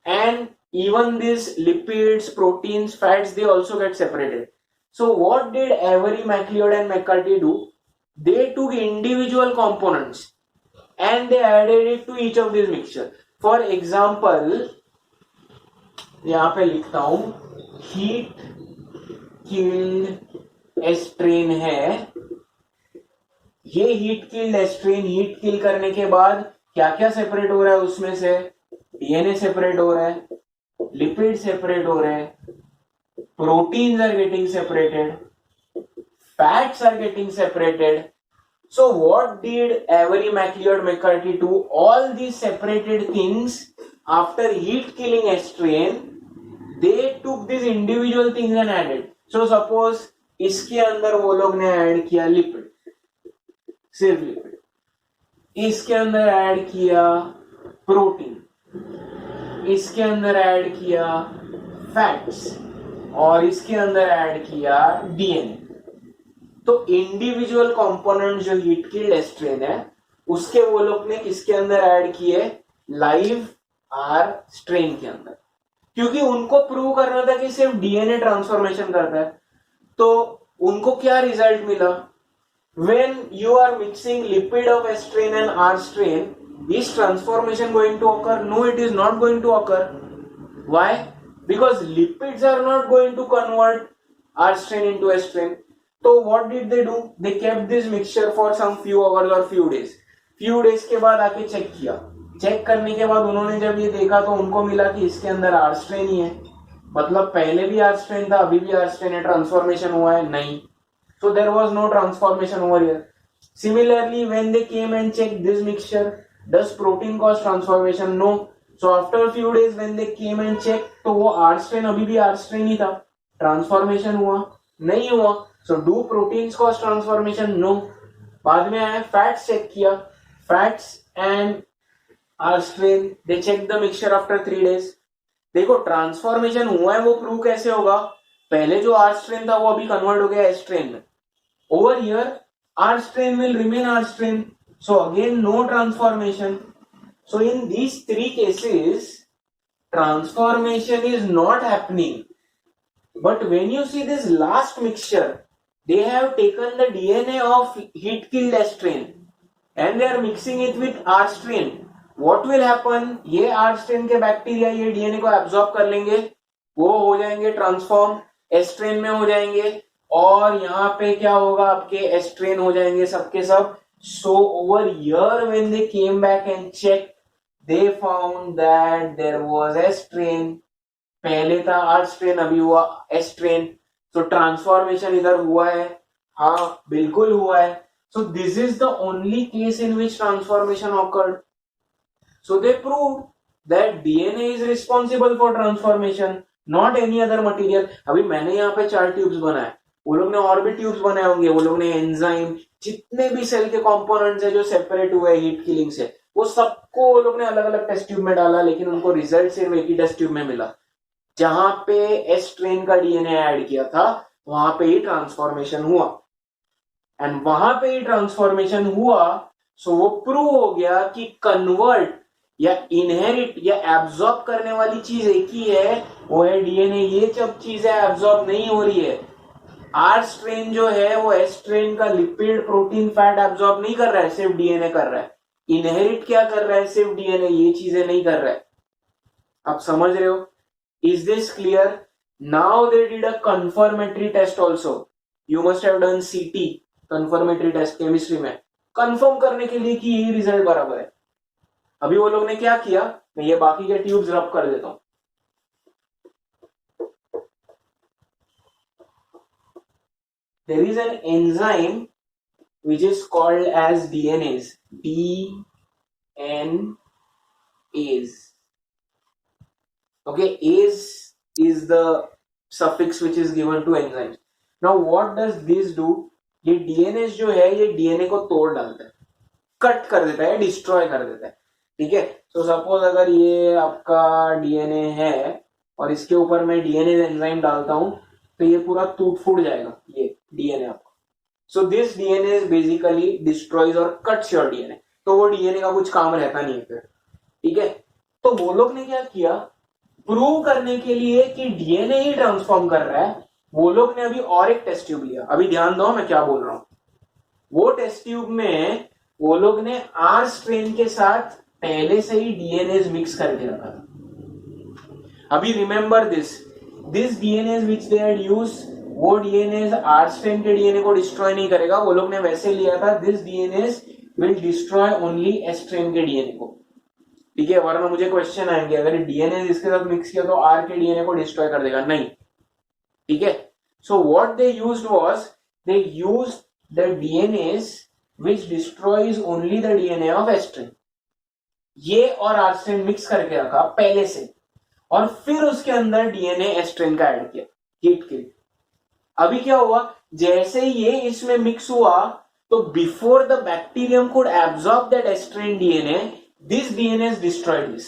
And even this lipids, proteins, fats, they also get separated. So what did Avery, MacLeod and McCarty do, they took individual components and they added it to each of these mixture. For example, यहां पे लिखता हूं heat killed एस्ट्रेन है, ये heat killed एस्ट्रेन, heat kill करने के बाद क्या क्या सेपरेट हो रहा है उसमें से, डीएनए सेपरेट हो रहा है, लिपिड सेपरेट हो रहे हैं, proteins are getting separated, fats are getting separated. So what did Avery, MacLeod, McCarthy do? All these separated things after heat killing a strain, they took these individual things and added. So suppose इसके अंदर वो लोग ने add किया lipid, सिर्फ lipid, इसके अंदर add किया प्रोटीन, इसके अंदर ऐड किया फैट्स और इसके अंदर ऐड किया डीएनए. तो इंडिविजुअल कंपोनेंट जो हीट किल्ड एस्ट्रेन है उसके वो लोग ने किसके अंदर ऐड किए, लाइव आर स्ट्रेन के अंदर, क्योंकि उनको प्रूव करना था कि सिर्फ डीएनए ट्रांसफॉर्मेशन करता है. तो उनको क्या रिजल्ट मिला, when you are mixing lipid of S strain and R strain, is transformation going to occur? No, it is not going to occur. Why? Because lipids are not going to convert R strain into S strain. तो what did they do? They kept this mixture for some few hours or few days. few days के बाद आके check किया. Check करने के बाद उन्होंने जब ये देखा तो उनको मिला कि इसके अंदर आर स्ट्रेन ही है, मतलब पहले भी आर स्ट्रेन था, अभी भी आर स्ट्रेन है, ट्रांसफॉर्मेशन हुआ है नहीं. So there was no transformation over here. Similarly, when they came and checked this mixture, does protein cause transformation? No. So after a few days when they came and checked, तो वो R strain अभी भी R strain ही था, transformation हुआ नहीं हुआ. So do proteins cause transformation? No. बाद में आया फैट्स चेक किया, fats and R strain, they check the mixture after 3 days. देखो ट्रांसफॉर्मेशन हुआ है वो प्रूव कैसे होगा, पहले जो आर स्ट्रेन था वो अभी कन्वर्ट हो गया एस्ट्रेन में. Over here R strain will remain R strain, so again no transformation. So in these 3 cases transformation is not happening. But when you see this last mixture, they have taken the DNA of heat killed estrine and they are mixing it with R strain. What will happen? ये R strain के bacteria ये DNA को absorb कर लेंगे, वो हो जाएंगे transform, एस्ट्रेन में हो जाएंगे और यहाँ पे क्या होगा, आपके एस्ट्रेन हो जाएंगे सबके सब. So over here when they came back and checked, they found that there was estrine. पहले था आर स्ट्रेन, अभी हुआ एस्ट्रेन. तो ट्रांसफॉर्मेशन इधर हुआ है, हाँ बिल्कुल हुआ है. सो this is the only case in which transformation awkward. So they proved that DNA is responsible for transformation, not any other material. अभी मैंने यहाँ पे 4 ट्यूब्स बनाए, वो लोग ने और भी ट्यूब्स बनाए होंगे, वो लोग ने एंजाइम, जितने भी सेल के कंपोनेंट्स है जो सेपरेट हुए हीट किलिंग से, वो सबको वो लोग ने अलग अलग टेस्ट ट्यूब में डाला, लेकिन उनको रिजल्ट सिर्फ एक ही टेस्ट ट्यूब में मिला. जहां पे एस्ट्रेन का डीएनए ऐड किया था वहां पे ही ट्रांसफॉर्मेशन हुआ, एंड वहां पे ही ट्रांसफॉर्मेशन हुआ. सो वो प्रूव हो गया कि कन्वर्ट या इनहेरिट या एब्जॉर्ब करने वाली चीज एक ही है, वो है डीएनए। ये जब चीजें एब्जॉर्ब नहीं हो रही है, आर स्ट्रेन जो है वो एस स्ट्रेन का लिपिड प्रोटीन फैट एब्जॉर्ब नहीं कर रहा है, सिर्फ डीएनए कर रहा है। इनहेरिट क्या कर रहा है, सिर्फ डीएनए, ये चीजें नहीं कर रहा है। आप समझ रहे हो? Is this clear? Now they did a confirmatory test also. You must have done CT, confirmatory test chemistry में, कंफर्म करने के लिए कि ये रिजल्ट बराबर है। अभी वो लोग ने क्या किया, मैं ये बाकी के ट्यूब्स रब कर देता हूं। There is an enzyme which is called as DNase, DNase. Okay, ase is the suffix which is given to enzymes. Now what does this do? ये DNase जो है ये DNA को तोड़ डालता है, कट कर देता है, डिस्ट्रॉय कर देता है। ठीक है, तो सपोज अगर ये आपका DNA है और इसके ऊपर मैं DNase एंजाइम डालता हूं तो ये पूरा टूट फूट जाएगा, ये डीएनए आपका। So this DNA basically destroys और कट्स योर डीएनए, तो वो डीएनए का कुछ काम रहता नहीं है फिर। ठीक है, तो वो लोग ने क्या किया, प्रूव करने के लिए कि डीएनए ही ट्रांसफॉर्म कर रहा है, वो लोग ने अभी और एक टेस्ट ट्यूब लिया। अभी ध्यान दो मैं क्या बोल रहा हूं। वो टेस्ट ट्यूब में वो लोग ने आर स्ट्रेन के साथ पहले से ही डीएनए मिक्स करके रखा था। अभी remember this DNA which they had used, वो डीएनए आर स्ट्रेन के डीएनए को डिस्ट्रॉय नहीं करेगा, वो लोग ने वैसे लिया था this DNA will destroy only S strain के डीएनए को। ठीक है, वरना मुझे क्वेश्चन आएंगे अगर डीएनए इसके साथ मिक्स किया तो आर के डीएनए को डिस्ट्रॉय कर देगा, नहीं। ठीक है, सो what they used was they used the DNA which destroys only the DNA of S strain. ये और आर स्ट्रेन मिक्स करके रखा पहले से, और फिर उसके अंदर डीएनए एस स्ट्रेन का ऐड किया, हीट के। अभी क्या हुआ, जैसे ये इसमें मिक्स हुआ तो before the bacterium could absorb that S strain DNA, this DNA destroyed this.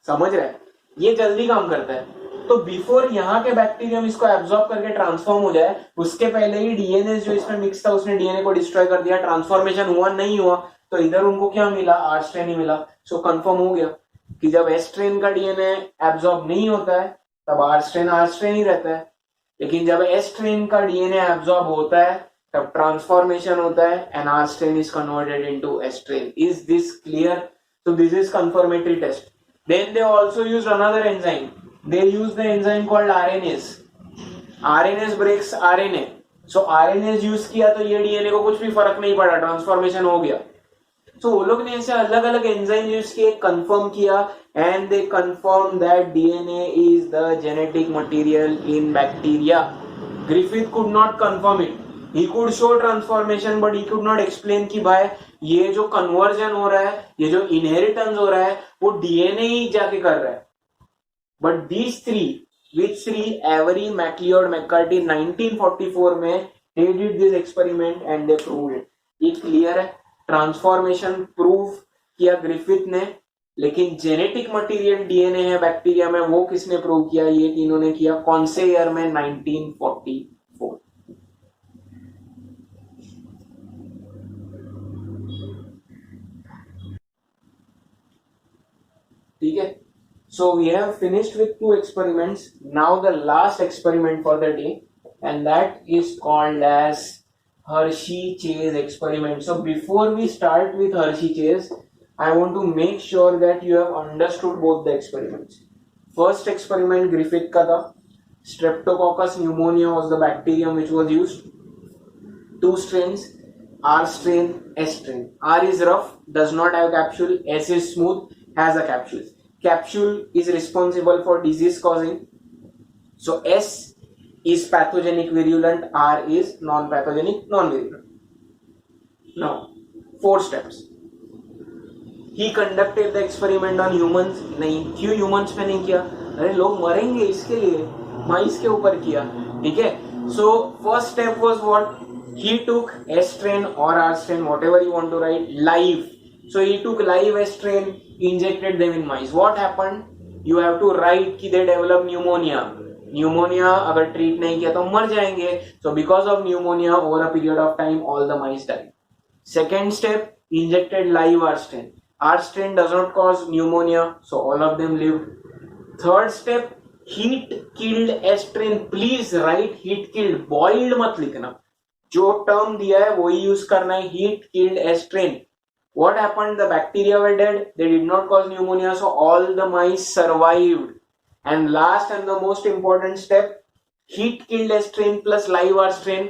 समझ रहे हैं, ये जल्दी काम करता है। तो बिफोर यहाँ के बैक्टीरियम इसको एब्सॉर्ब करके ट्रांसफॉर्म हो जाए, उसके पहले ही डीएनए जो इसमें मिक्स था उसने डीएनए को डिस्ट्रॉय कर दिया। ट्रांसफॉर्मेशन हुआ नहीं हुआ, तो इधर उनको क्या मिला, आर स्ट्रेन ही मिला। सो कंफर्म हो गया कि जब एस स्ट्रेन का डीएनए एब्सॉर्ब नहीं होता है तब आर स्ट्रेन ही रहता है, लेकिन जब एस स्ट्रेन का डीएनए एब्सॉर्ब होता है तब ट्रांसफॉर्मेशन होता है and R strain is converted into S strain. Is this clear? So this is confirmatory test. Then they also used another enzyme. They used the enzyme called RNase. RNase breaks RNA. So RNase use किया तो ये DNA को कुछ भी फर्क नहीं पड़ा, transformation हो गया। तो वो लोग ने ऐसे अलग अलग एंजाइम यूज किए, कंफर्म किया, and they confirm that DNA is the genetic material in bacteria. Griffith could not confirm it, he could show transformation but he could not explain कि भाई ये जो कन्वर्जन हो रहा है, ये जो इनहेरिटेंस हो रहा है, वो डीएनए ही जाके कर रहा है। But these three, which three, Avery, MacLeod, McCarty, 1944 में they did this experiment and they proved it. ये क्लियर है, ट्रांसफॉर्मेशन प्रूव किया ग्रिफिथ ने, लेकिन जेनेटिक मटेरियल डीएनए है बैक्टीरिया में, वो किसने प्रूव किया? ये तीनों ने किया। कौन से ईयर में? 1944। ठीक है, so we have finished with 2 experiments. Now the last experiment for the day, and that is called as Hershey-Chase experiment. So before we start with Hershey-Chase, I want to make sure that you have understood both the experiments. First experiment Griffith का था, Streptococcus pneumonia was the bacterium which was used. 2 strains, R strain, S strain. R is rough, does not have capsule. S is smooth, has a capsule. Capsule is responsible for disease causing. So S is pathogenic virulent, R is non-pathogenic non-virulent. Now 4 steps. He conducted the experiment on humans. नहीं, क्यों humans पे नहीं किया? अरे लोग मरेंगे इसके लिए, माइस के ऊपर किया। ठीक है, so first step was what? He took S strain or R strain, whatever you want to write, live. So he took live S strain, injected them in mice. What happened? You have to write कि they develop pneumonia. Pneumonia अगर treat नहीं किया तो मर जाएंगे. So because of pneumonia, over a period of time, all the mice died. Second step, injected live R strain. R strain does not cause pneumonia, so all of them lived. Third step, heat killed S strain. Please write heat killed, boiled मत लिखना, जो term दिया है वही use करना है, heat killed S strain. What happened? The bacteria were dead, they did not cause pneumonia, so all the mice survived. And last and the most important step, heat killed S strain plus live R strain.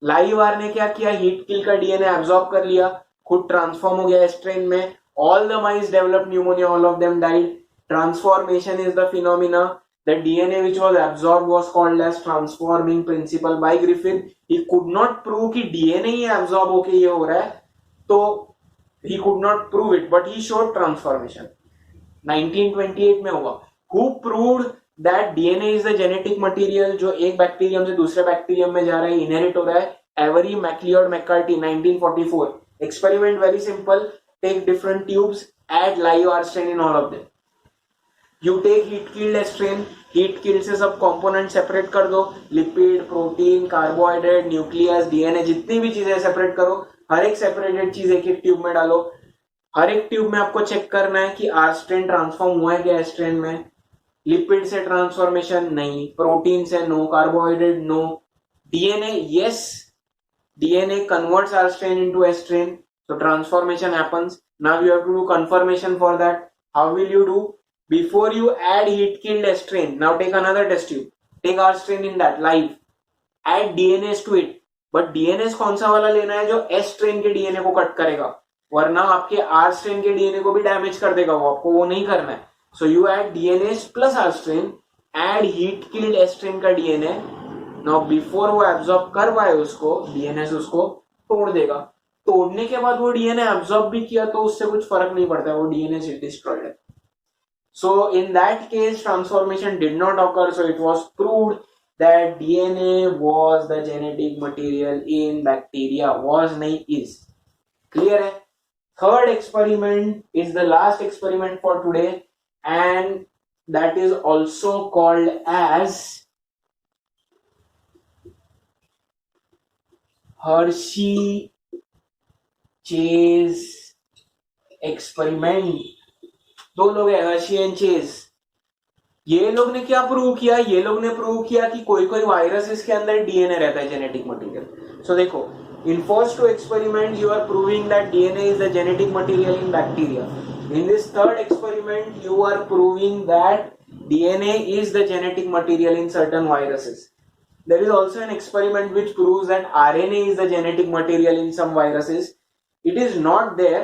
Live R ने क्या किया, heat kill का DNA absorb कर लिया, खुद transform हो गया strain में. All the mice develop pneumonia, all of them died. Transformation is the phenomena. The DNA which was absorbed was called as transforming principle by Griffith. He could not prove कि DNA ही absorb होके ये हो रहा है, तो he could not prove it, but he showed transformation. 1928 में हुआ. Who proved that DNA is the genetic material जो एक बैक्टीरियम से दूसरे बैक्टीरियम में जा रहा है, इनहेरिट हो रहा है? Avery MacLeod McCarty 1944. Experiment very simple. Take different tubes, add live R strain in all of them. You take heat killed strain, heat killed से सब कंपोनेंट सेपरेट कर दो, lipid, protein, carbohydrate, nucleus, DNA, जितनी भी चीजें separate करो, हर एक separated चीज एक एक ट्यूब में डालो. हर एक ट्यूब में आपको चेक करना है कि R strain ट्रांसफॉर्म हुआ है क्या S strain में. लिपिड से ट्रांसफॉर्मेशन नहीं, प्रोटीन से no, carbohydrate no, DNA yes, DNA converts R strain into S strain, so transformation happens. Now you have to do confirmation for that. How will you do? Before you add heat killed S strain, now take another test tube, take R strain in that live, add DNAs to it, but DNAs कौन सा वाला लेना है, जो S strain के DNA को cut करेगा, वरना आपके R strain के डीएनए को भी डैमेज कर देगा, वो आपको वो नहीं करना है. So you add DNAs plus R strain, add heat killed S strain का DNA. Now before वो absorb कर पाए उसको, DNAs उसको तोड़ देगा. तोड़ने के बाद वो DNA absorb भी किया तो उससे कुछ फर्क नहीं पड़ता है, वो DNA से destroyed है. So in that case transformation did not occur, so it was proved that DNA was the genetic material in bacteria. Was नहीं, is. Clear है? Third experiment is the last experiment for today, and that is also called as Hershey-Chase experiment. दो लोग हैं, Hershey and chase. ये लोग ने क्या prove किया, ये लोग ने प्रूव किया कि कोई कोई वायरसेस के अंदर डीएनए रहता है, जेनेटिक मटेरियल. सो देखो, in first two experiments you are proving that DNA is the genetic material in bacteria. In this third experiment you are proving that DNA is the genetic material in certain viruses. There is also an experiment which proves that RNA is the genetic material in some viruses. It is not there.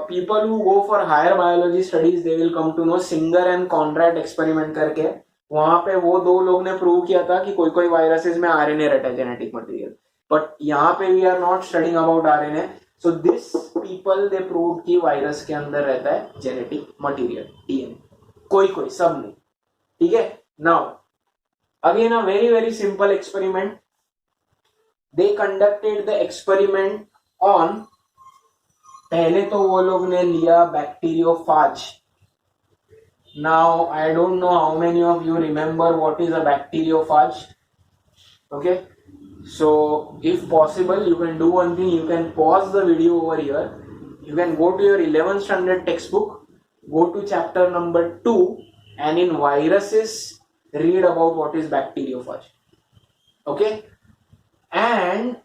People who go for higher biology studies, they will come to know. Singer and Conrad experiment करके वहां पे वो दो लोग ने prove किया था कि कोई कोई वायरसेस में RNA रहता है, जेनेटिक मटेरियल. बट यहाँ पे we are not studying about RNA. So this people they prove कि वायरस के अंदर रहता है जेनेटिक मटेरियल, डीएनए. कोई कोई, सब नहीं. ठीक है. Now again a very very simple experiment. They conducted the experiment on, पहले तो वो लोग ने लिया bacteriophage. Now I don't know how many of you remember what is a bacteriophage. Okay, so if possible you can do one thing, you can pause the video over here, you can go to your 11th standard textbook, go to chapter number 2, and in viruses read about what is bacteriophage. Okay, and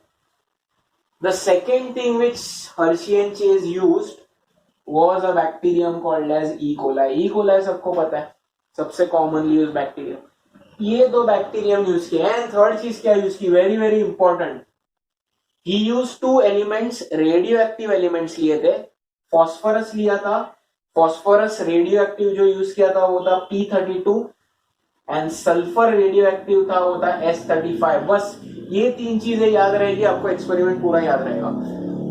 the second thing which Hershey and Chase used was a bacterium called as E. coli. E. coli सबको पता है, सबसे commonly used bacterium. ये दो bacterium use किए. And third चीज क्या use की, very very important, he used two elements, radioactive elements लिए थे. फॉस्फोरस लिया था, फॉस्फोरस रेडियो एक्टिव जो यूज किया था वो था P32, and sulphur radio active था वो था S35. बस ये तीन चीजें याद रहेगी आपको, एक्सपेरिमेंट पूरा याद रहेगा.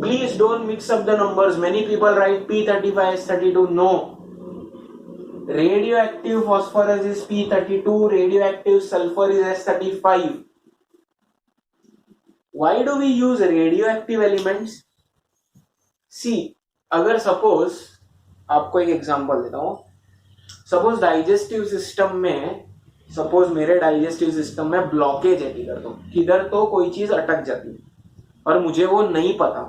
Please don't mix up the numbers. Many people write P35 S32. No, radioactive phosphorus is P32, radioactive sulfur is S35. Why do we use radioactive elements? See, अगर सपोज आपको एक एग्जांपल देता हूं, सपोज डाइजेस्टिव सिस्टम में, suppose मेरे digestive system में blockage है किधर तो कोई चीज अटक जाती है और मुझे वो नहीं पता.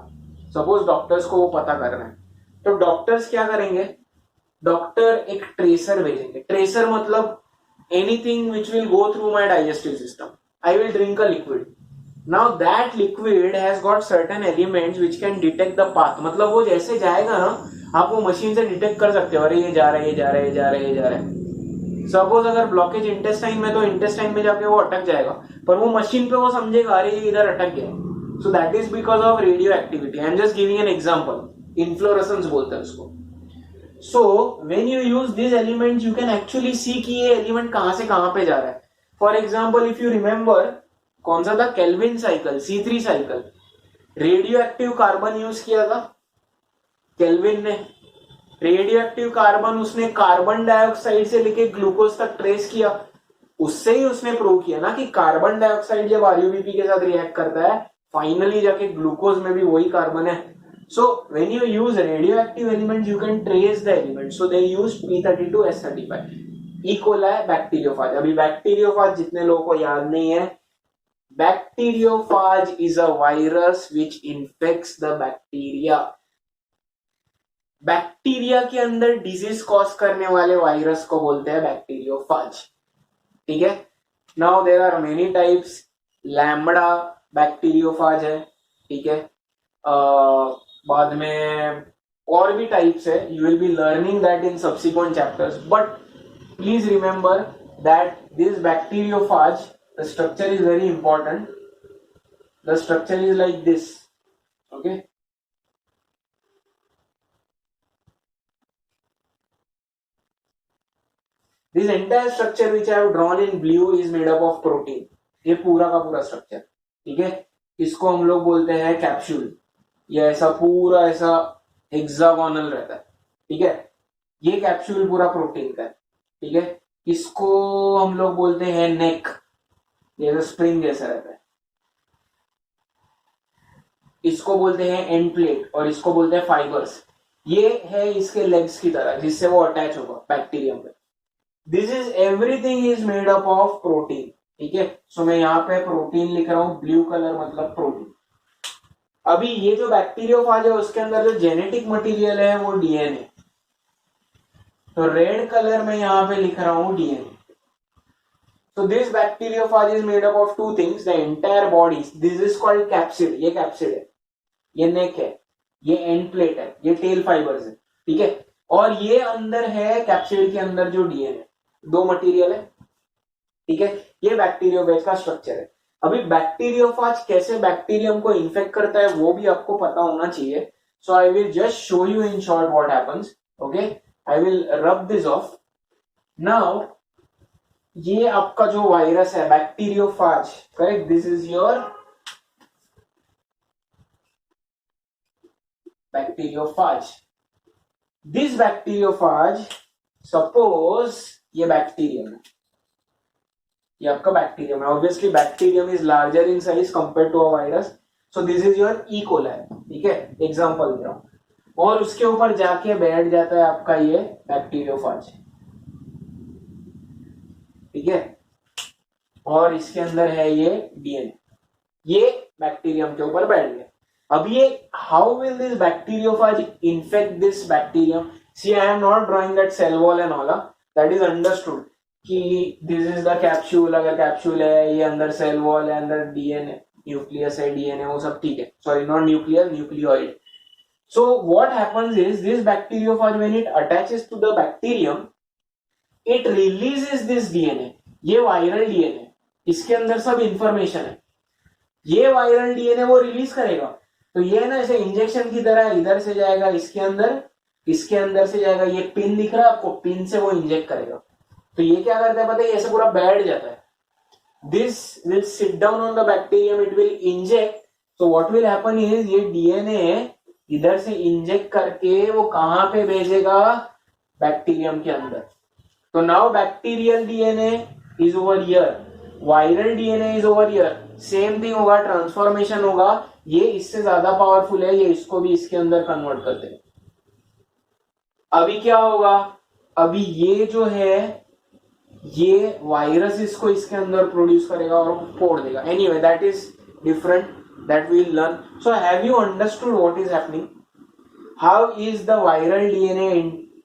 सपोज डॉक्टर्स को वो पता करना है, तो डॉक्टर्स क्या करेंगे, डॉक्टर एक ट्रेसर भेजेंगे. ट्रेसर मतलब anything which will go through my digestive system. I will drink a liquid. Now that liquid has got certain elements which can detect the path. मतलब वो जैसे जाएगा ना, आप वो मशीन से डिटेक्ट कर सकते हो, अरे ये जा रहा है, ये जा रहा है, ये जा रहा है, ये जा रहा है. सपोज अगर ब्लॉकेज इंटेस्टाइन में, तो इंटेस्टाइन में जाके वो अटक जाएगा, पर वो मशीन पे वो समझेगा अरे ये इधर अटक गया. सो that is because of radio activity. I am just giving an example. Inflorescence बोलते हैं उसको. So when you use this element you can actually see कि ये एलिमेंट कहां से कहां पे जा रहा है. For example if you remember, कौन सा था, Calvin cycle, C3 cycle. Radio active carbon use किया था केल्विन ने. रेडियो एक्टिव कार्बन उसने कार्बन डाइऑक्साइड से लेके ग्लूकोज तक ट्रेस किया. उससे ही उसने प्रूव किया ना कि कार्बन डाइऑक्साइड जब RuBP के साथ रिएक्ट करता है, फाइनली जाके ग्लूकोज में भी वही कार्बन है. So when you use radioactive elements, you can trace the elements. So they use P32, S35. E. coli bacteriophage. अभी bacteriophage जितने लोगों को याद नहीं है, bacteriophage is a virus which infects the bacteria. Bacteria के अंदर डिजीज कॉज करने वाले वायरस को बोलते हैं बैक्टीरियोफाज. ठीक है. Now there are many types. Lambda bacteriophage है. ठीक है. बाद में और भी टाइप्स है. You will be learning that in subsequent chapters. But please remember that this bacteriophage, the structure is very important. The structure is like this. Okay. This entire structure which I have drawn in blue is made up of protein. ये पूरा का पूरा structure. ठीक है. इसको हम लोग बोलते हैं कैप्सूल. ये ऐसा पूरा ऐसा हेक्सागोनल रहता है. ठीक है. ये कैप्सूल पूरा प्रोटीन का है. ठीक है. इसको हम लोग बोलते हैं नेक. ये स्प्रिंग जैसा रहता है. इसको बोलते हैं एंड प्लेट और इसको बोलते हैं फाइबर्स. ये है इसके लेग्स की तरह जिससे वो अटैच होगा बैक्टीरियम पे. This is everything is made up of protein. ठीक है. सो मैं यहाँ पे प्रोटीन लिख रहा हूं. ब्लू कलर मतलब प्रोटीन. अभी ये जो बैक्टीरियोफाज है उसके अंदर जो जेनेटिक मटेरियल है वो डीएनए. तो रेड कलर में यहाँ पे लिख रहा हूं DNA. So this bacteriophage is made up of two things. The entire body. This is called capsid. ये capsid है, ये neck है, ये end plate है, ये tail fibers है. ठीक है. और ये अंदर है कैप्सिड के अंदर जो डीएनए. दो मटेरियल है. ठीक है. ये बैक्टीरियोफेज का स्ट्रक्चर है. अभी बैक्टीरियोफाज कैसे बैक्टीरियम को इन्फेक्ट करता है वो भी आपको पता होना चाहिए. So I will just show you in short what happens. Okay. I will rub this off. Now ये आपका जो वायरस है bacteriophage, correct. This is your bacteriophage. This bacteriophage, suppose ये बैक्टीरियम है, ये आपका बैक्टीरियम है. Obviously bacterium is larger in size compare to a virus. So this is your E coli. ठीक है. एग्जांपल दे रहा हूं. और उसके ऊपर जाके बैठ जाता है आपका ये बैक्टीरियोफाज. ठीक है. और इसके अंदर है ये डीएनए. ये बैक्टीरियम के ऊपर बैठ गया. अब ये how will this bacteriophage infect this bacterium. See I am not drawing that cell wall and all. That is understood कि दिस इज द कैप्सूल. अगर कैप्सूल है, ये अंदर सेल वॉल है, अंदर डीएनए, न्यूक्लियस है, डीएनए, वो सब ठीक है. Sorry, not nucleus, nucleoid. So what happens is this bacteriophage when it attaches to the bacterium, it releases this DNA. ये वायरल डीएनए, इसके अंदर सब इंफॉर्मेशन है. ये वायरल डीएनए वो रिलीज करेगा. तो ये ना ऐसे इंजेक्शन की तरह इधर से जाएगा इसके अंदर, इसके अंदर से जाएगा. ये पिन दिख रहा है आपको, पिन से वो इंजेक्ट करेगा. तो ये क्या करता है पता है, ऐसे पूरा बैठ जाता है. This will sit down on the bacterium, it will inject. So what will happen is ये डीएनए इधर से इंजेक्ट करके वो कहां पे भेजेगा, बैक्टीरियम के अंदर. तो now bacterial DNA is over here, viral DNA is over here. Same thing होगा, ट्रांसफॉर्मेशन होगा. ये इससे ज्यादा पावरफुल है, ये इसको भी इसके अंदर कन्वर्ट कर देगा. अभी क्या होगा, अभी ये जो है ये वायरस इसको इसके अंदर प्रोड्यूस करेगा और फोड़ देगा. Anyway that is different, that we will learn. So have you understood what is happening. how is the viral DNA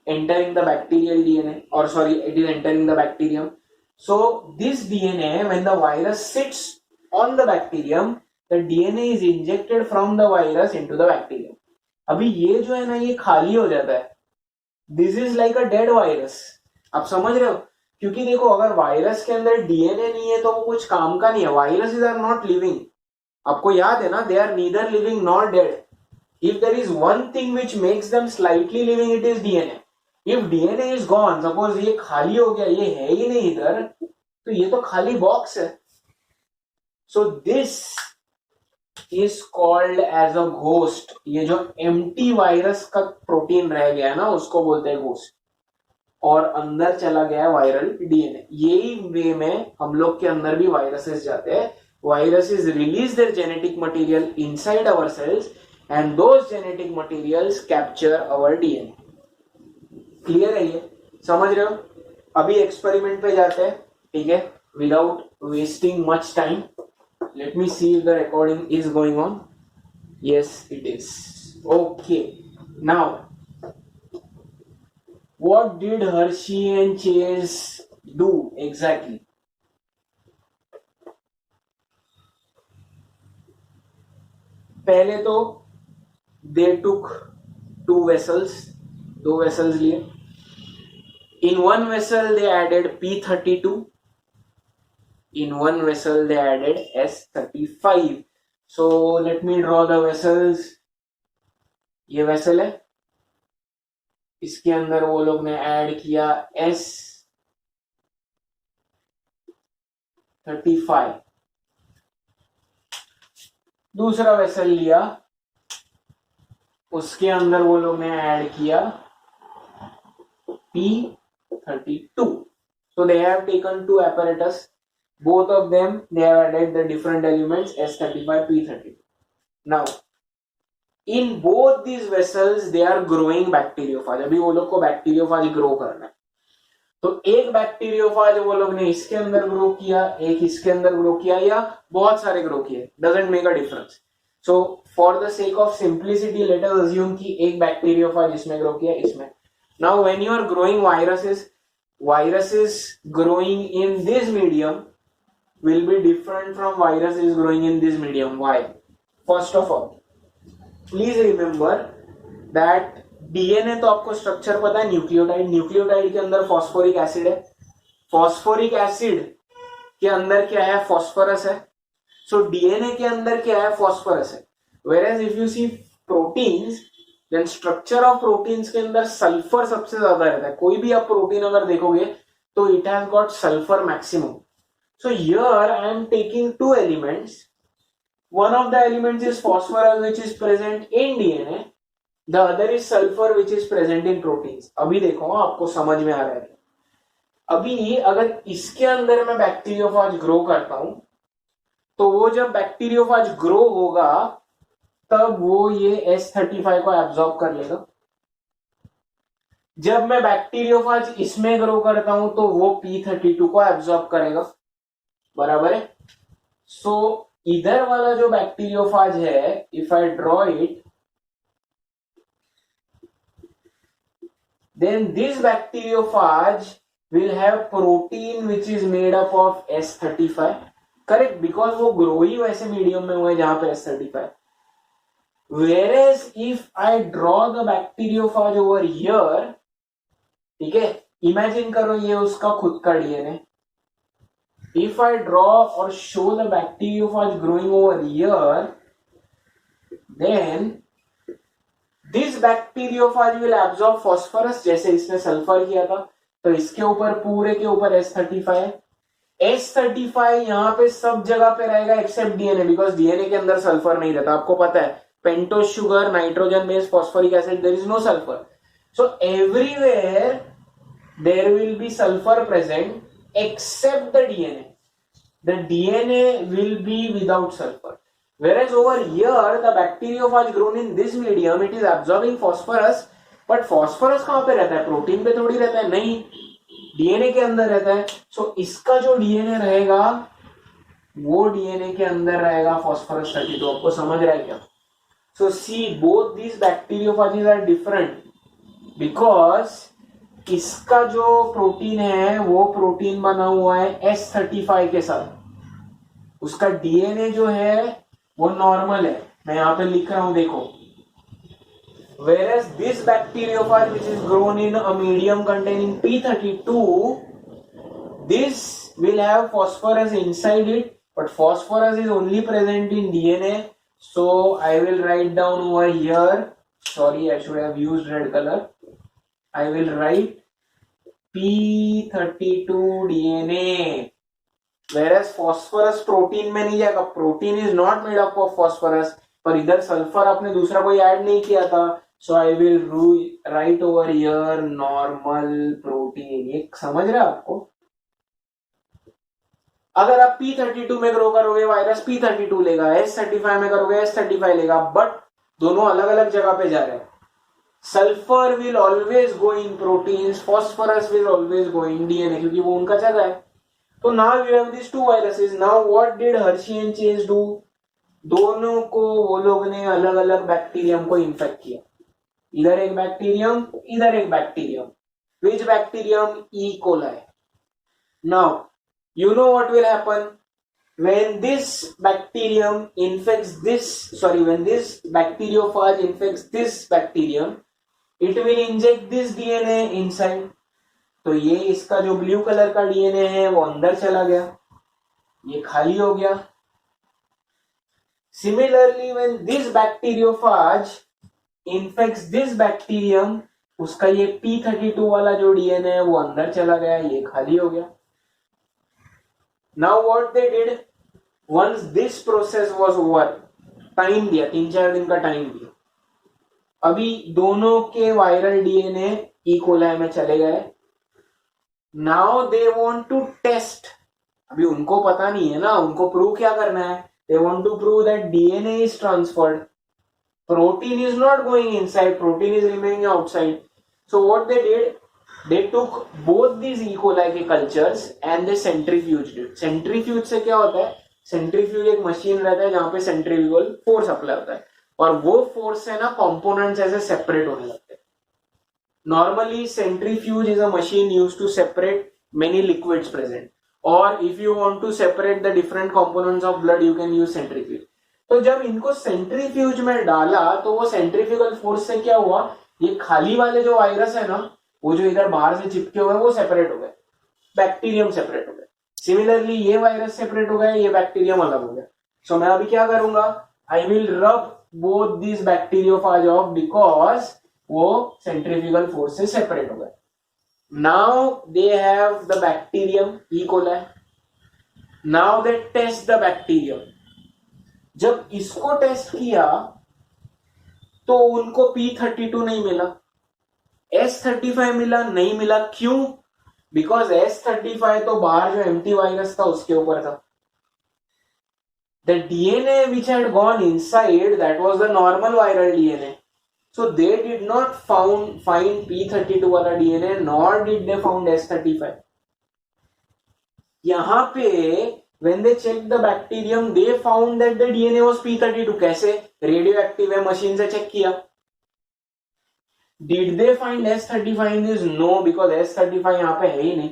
entering the bacterial DNA, or sorry, it is entering the bacterium. So this DNA, when the virus sits on the bacterium, the DNA is injected from the virus into the bacterium. अभी ये जो है ना, ये खाली हो जाता है. This is like a dead virus. आप समझ रहे हो? क्योंकि देखो, अगर वायरस के अंदर डीएनए नहीं है तो वो कुछ काम का नहीं है. Viruses are not living. आपको याद है ना, they are neither living nor dead. If there is one thing which makes them slightly living, it is DNA. If DNA is gone, suppose ये खाली हो गया, ये है ही नहीं इधर, तो ये तो खाली बॉक्स है. So this is called as a ghost. ये जो empty वायरस का प्रोटीन रह गया है ना, उसको बोलते हैं ghost. और अंदर चला गया वायरल डीएनए. यही वे में हम लोग के अंदर भी वायरसेस जाते हैं. Viruses release their genetic material inside our cells, and those genetic materials capture our DNA. Clear है? ये समझ रहे हो? अभी एक्सपेरिमेंट पे जाते हैं, ठीक है, without wasting much time. Let me see if the recording is going on. Yes, it is. Okay, now what did Hershey and Chase do exactly? पहले तो they took two vessels, लिए. In one vessel they added P32, in one vessel they added S35. So let me draw the vessels. ये vessel है, इसके अंदर वो लोग ने ऐड किया S35. दूसरा वेसल लिया, उसके अंदर वो लोग ने ऐड किया P32. So they have taken two apparatus, both of them they have added the different elements S35, P32. Now in both these vessels they are growing bacteriophage. अभी वो लोग को bacteriophage ग्रो करना है. तो एक बैक्टीरियोफाज वो लोग ने इसके अंदर ग्रो किया, एक इसके अंदर ग्रो किया, या बहुत सारे ग्रो किए, doesn't make a difference. So for the sake of simplicity, let us assume कि एक बैक्टीरियोफाज इसमें ग्रो किया, इसमें. Now when you are growing viruses growing in this medium will be different from viruses growing in this medium. Why? First of all, please remember that DNA तो आपको structure पता है, nucleotide के अंदर phosphoric acid है. Phosphoric acid के अंदर क्या है? फॉस्फोरस है. सो डीएनए के अंदर क्या है? फॉस्फोरस है. Where if you see proteins, then structure of proteins के अंदर सल्फर सबसे ज्यादा रहता है. कोई भी आप प्रोटीन अगर देखोगे तो it has got sulphur maximum. So here I am taking two elements. One of the elements is phosphorus which is present in DNA, the other is sulphur which is present in proteins. अभी देखो, आपको समझ में आ रहा है. अभी अगर इसके अंदर मैं बैक्टीरियोफाज ग्रो करता हूं, तो वो जब बैक्टीरियोफाज ग्रो होगा तब वो ये S35 को एब्जॉर्ब कर लेगा. जब मैं बैक्टीरियोफाज इसमें ग्रो करता हूं तो वो P32 को एब्जॉर्ब करेगा. बराबर है? सो इधर वाला जो बैक्टीरियोफाज है, if I draw it, then this bacteriophage will have protein which is made up of S35. Correct? Because वो ग्रो ही वैसे मीडियम में हुआ है जहां पे S35. Whereas if I draw the bacteriophage over here, ठीक है, इमेजिन करो ये उसका खुद का DNA. If I draw or show the bacteriophage growing over here, then this bacteriophage will absorb phosphorus, जैसे इसने सल्फर किया था. तो इसके ऊपर पूरे के ऊपर S35 है. S35 यहाँ पे सब जगह पे रहेगा एक्सेप्ट डीएनए, बिकॉज डीएनए के अंदर सल्फर नहीं रहता. आपको पता है, pentose sugar, nitrogen base phosphoric acid, there is no sulphur. So everywhere there will be sulphur present except the DNA. The DNA will be without sulphur. Whereas over here, the bacteriophage grown in this medium, it is absorbing phosphorus, but phosphorus कहाँ पे रहता है? Protein पे थोड़ी रहता है. नहीं, DNA के अंदर रहता है. सो इसका जो डीएनए रहेगा वो डीएनए के अंदर रहेगा फॉस्फोरस 32. आपको समझ रहा है क्या? So see, both these bacteriophages are different because इसका जो प्रोटीन है वो प्रोटीन बना हुआ है S35 के साथ, उसका डीएनए जो है वो नॉर्मल है, मैं यहाँ पे लिख रहा हूं देखो. Whereas this bacteriophage which is grown in a medium containing P32, this will have phosphorus inside it, but phosphorus is only present in DNA. So I will write down over here, sorry I should have used red color, I will write P32 DNA. Whereas phosphorus protein में नहीं जाएगा, protein is not made up of phosphorus, पर इधर sulphur आपने दूसरा कोई add नहीं किया था, so I will write over here normal protein. ये समझ रहे आपको? अगर आप P32 में ग्रो करोगे वायरस P32 लेगा, S35 में करोगे S35 लेगा, बट दोनों अलग अलग जगह पे जा रहे हैं. Sulphur will always go in proteins, phosphorus will always go in DNA, क्योंकि वो उनका जगह है. तो now you have this two viruses. Now what did Hershey and Chase do? दोनों को वो लोग ने अलग अलग बैक्टीरियम को इन्फेक्ट किया. इधर एक बैक्टीरियम, इधर एक bacterium. Which bacterium? E coli. Now you know what will happen when this bacterium infects this, when this bacteriophage infects this bacterium, it will inject this DNA inside. तो ये इसका जो ब्लू कलर का DNA है वो अंदर चला गया, ये खाली हो गया. Similarly, when this bacteriophage infects this bacterium, उसका ये P32 वाला जो डीएनए है वो अंदर चला गया, ये खाली हो गया. Now what they did, once this process was over, time दिया, 3-4 दिन का टाइम दिया. अभी दोनों के वायरल डीएनए ई कोलाई में चले गए. Now they want to test. अभी उनको पता नहीं है ना, उनको प्रूव क्या करना है. They want to prove that DNA is transferred, protein is not going inside, protein is remaining outside. So what they did, they took both these E. coli के cultures and they centrifuged it. Centrifuge से क्या होता है? Centrifuge एक machine रहता है जहां पे centrifugal force अप्लाई होता है, और वो force से ना components ऐसे separate होने लगते हैं. Normally centrifuge is a machine used to separate many liquids present, or if you want to separate the different components of blood you can use centrifuge. तो जब इनको centrifuge में डाला तो वो centrifugal force से क्या हुआ, ये खाली वाले जो वायरस है ना, वो जो इधर बाहर से चिपके हुए वो सेपरेट हो गए, बैक्टीरियम सेपरेट हो गए. सिमिलरली ये वायरस सेपरेट हो गया, ये बैक्टीरियम अलग हो गया. सो मैं अभी क्या करूंगा, I will rub both this bacteriophage off, because वो सेंट्रीफ्यूगल फोर्स से सेपरेट हो गए. Now they have the bacterium E coli. Now they test the bacterium. जब इसको टेस्ट किया तो उनको P32 नहीं मिला, S35 मिला. नहीं मिला क्यों? बिकॉज S35 तो बाहर जो एम्प्टी वायरस था उसके ऊपर था. The DNA which had gone inside, that was the normal viral DNA. So they did not find P32 वाला DNA, nor did they found S35. यहां पे when they checked the bacterium they found that the DNA was P32. कैसे? Radio active है, machine से check किया. Did they find S35 in this? No, because S35 यहां पे है ही नहीं.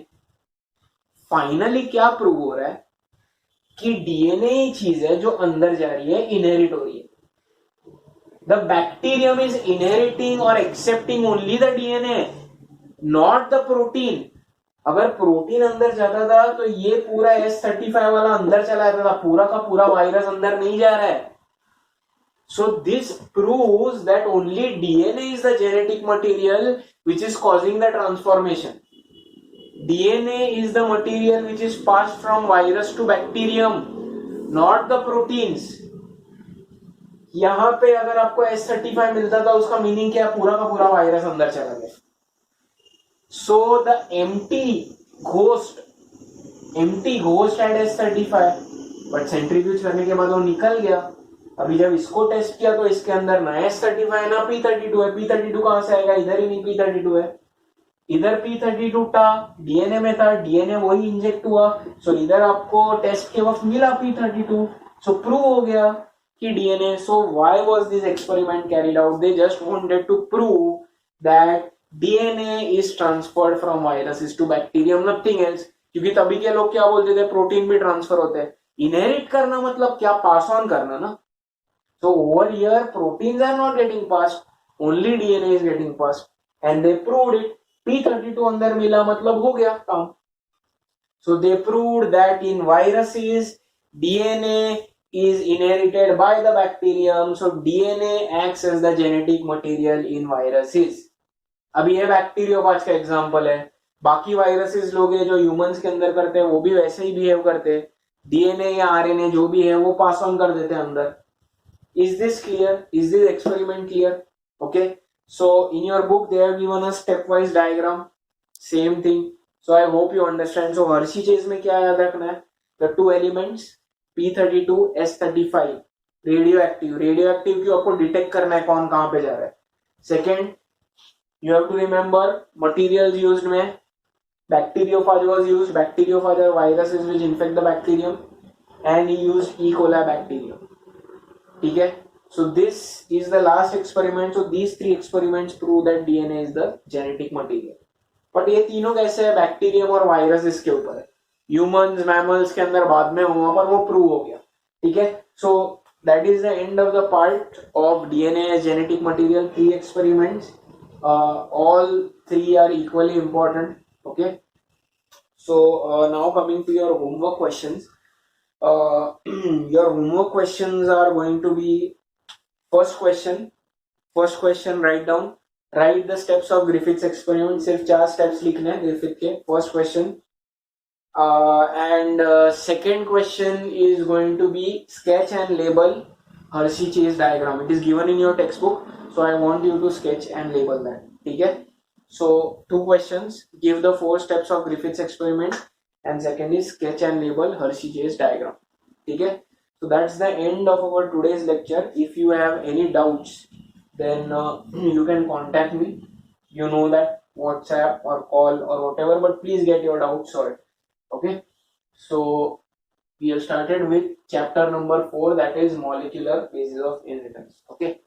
फाइनली क्या प्रूव हो रहा है कि डीएनए ही चीज है जो अंदर जा रही है, इनहेरिट हो रही है. द बैक्टीरियम इज इनहेरिटिंग और accepting only the DNA, not the protein. अगर प्रोटीन अंदर जाता था तो ये पूरा S35 वाला अंदर चला जाता था, पूरा का पूरा वायरस अंदर नहीं जा रहा है. So this proves that only DNA is the genetic material which is causing the transformation. DNA is the material which is passed from virus to bacterium, not the proteins. यहां पे अगर आपको S35 मिलता था उसका मीनिंग क्या? पूरा का पूरा वायरस अंदर चला गया. So the empty ghost had S35, but centrifuge करने के बाद वो निकल गया. अभी जब इसको टेस्ट किया तो इसके अंदर ना S35 ना P32 है. P32 कहां से आएगा? इधर ही नहीं P32 है. इधर P32 था, डीएनए में था, डीएनए वही इंजेक्ट हुआ. सो इधर आपको टेस्ट के वक्त मिला P32, सो प्रूव हो गया कि DNA. So why was this experiment carried out? They just wanted to prove that DNA is transferred from viruses to bacterium, nothing else. क्योंकि तभी के लोग क्या बोलते थे, प्रोटीन भी ट्रांसफर होते हैं. इनहेरिट करना मतलब क्या, पास ऑन करना ना. So over here proteins are not getting passed, only DNA is getting passed, and they proved it. P32 अंदर मिला मतलब हो गया काम. So they proved that in viruses DNA is inherited by the bacterium. So DNA acts as the genetic material in viruses. अभी ये bacteriophage का example है. बाकी वायरसेस लोग हैं जो ह्यूमंस के अंदर करते हैं वो भी वैसे ही बिहेव करते हैं. डीएनए या आरएनए जो भी है वो पास ऑन कर देते हैं अंदर. Is this clear? Is this experiment clear? Okay. So in your book they have given a stepwise diagram. Same thing. So I hope you understand. So Hershey chase में क्या याद रखना है? The two elements P32 S35 radioactive. Radioactive क्यों आपको detect करना है कौन कहाँ पे जा रहा है. Second, you have to remember materials used में bacteriophage was used. Bacteriophage are viruses which infect the bacterium, and he used E. coli bacterium. ठीक है. So this is the last experiment. So these three experiments prove that DNA is the genetic material. But ये तीनों कैसे है, bacterium और virus इसके ऊपर है. ह्यूमंस मैमल्स के अंदर बाद में हुआ पर वो प्रूव हो गया. ठीक है. So that is the end of the part of DNA as genetic material. 3 experiments, all 3 are equally important. Okay. So now coming to your homework questions. Your homework questions are going to be first question write down, write the steps of Griffith's experiment. सिर्फ 4 steps लिखने हैं Griffith के. first question. And second question is going to be sketch and label Hershey chase diagram. It is given in your textbook, so I want you to sketch and label that. ठीक है. So 2 questions, give the 4 steps of Griffith's experiment, and second is sketch and label Hershey chase diagram. ठीक है. So that's the end of our today's lecture. If you have any doubts, then you can contact me. You know that, WhatsApp or call or whatever, but please get your doubts solved. Okay. So we have started with chapter number 4, that is molecular basis of inheritance. Okay.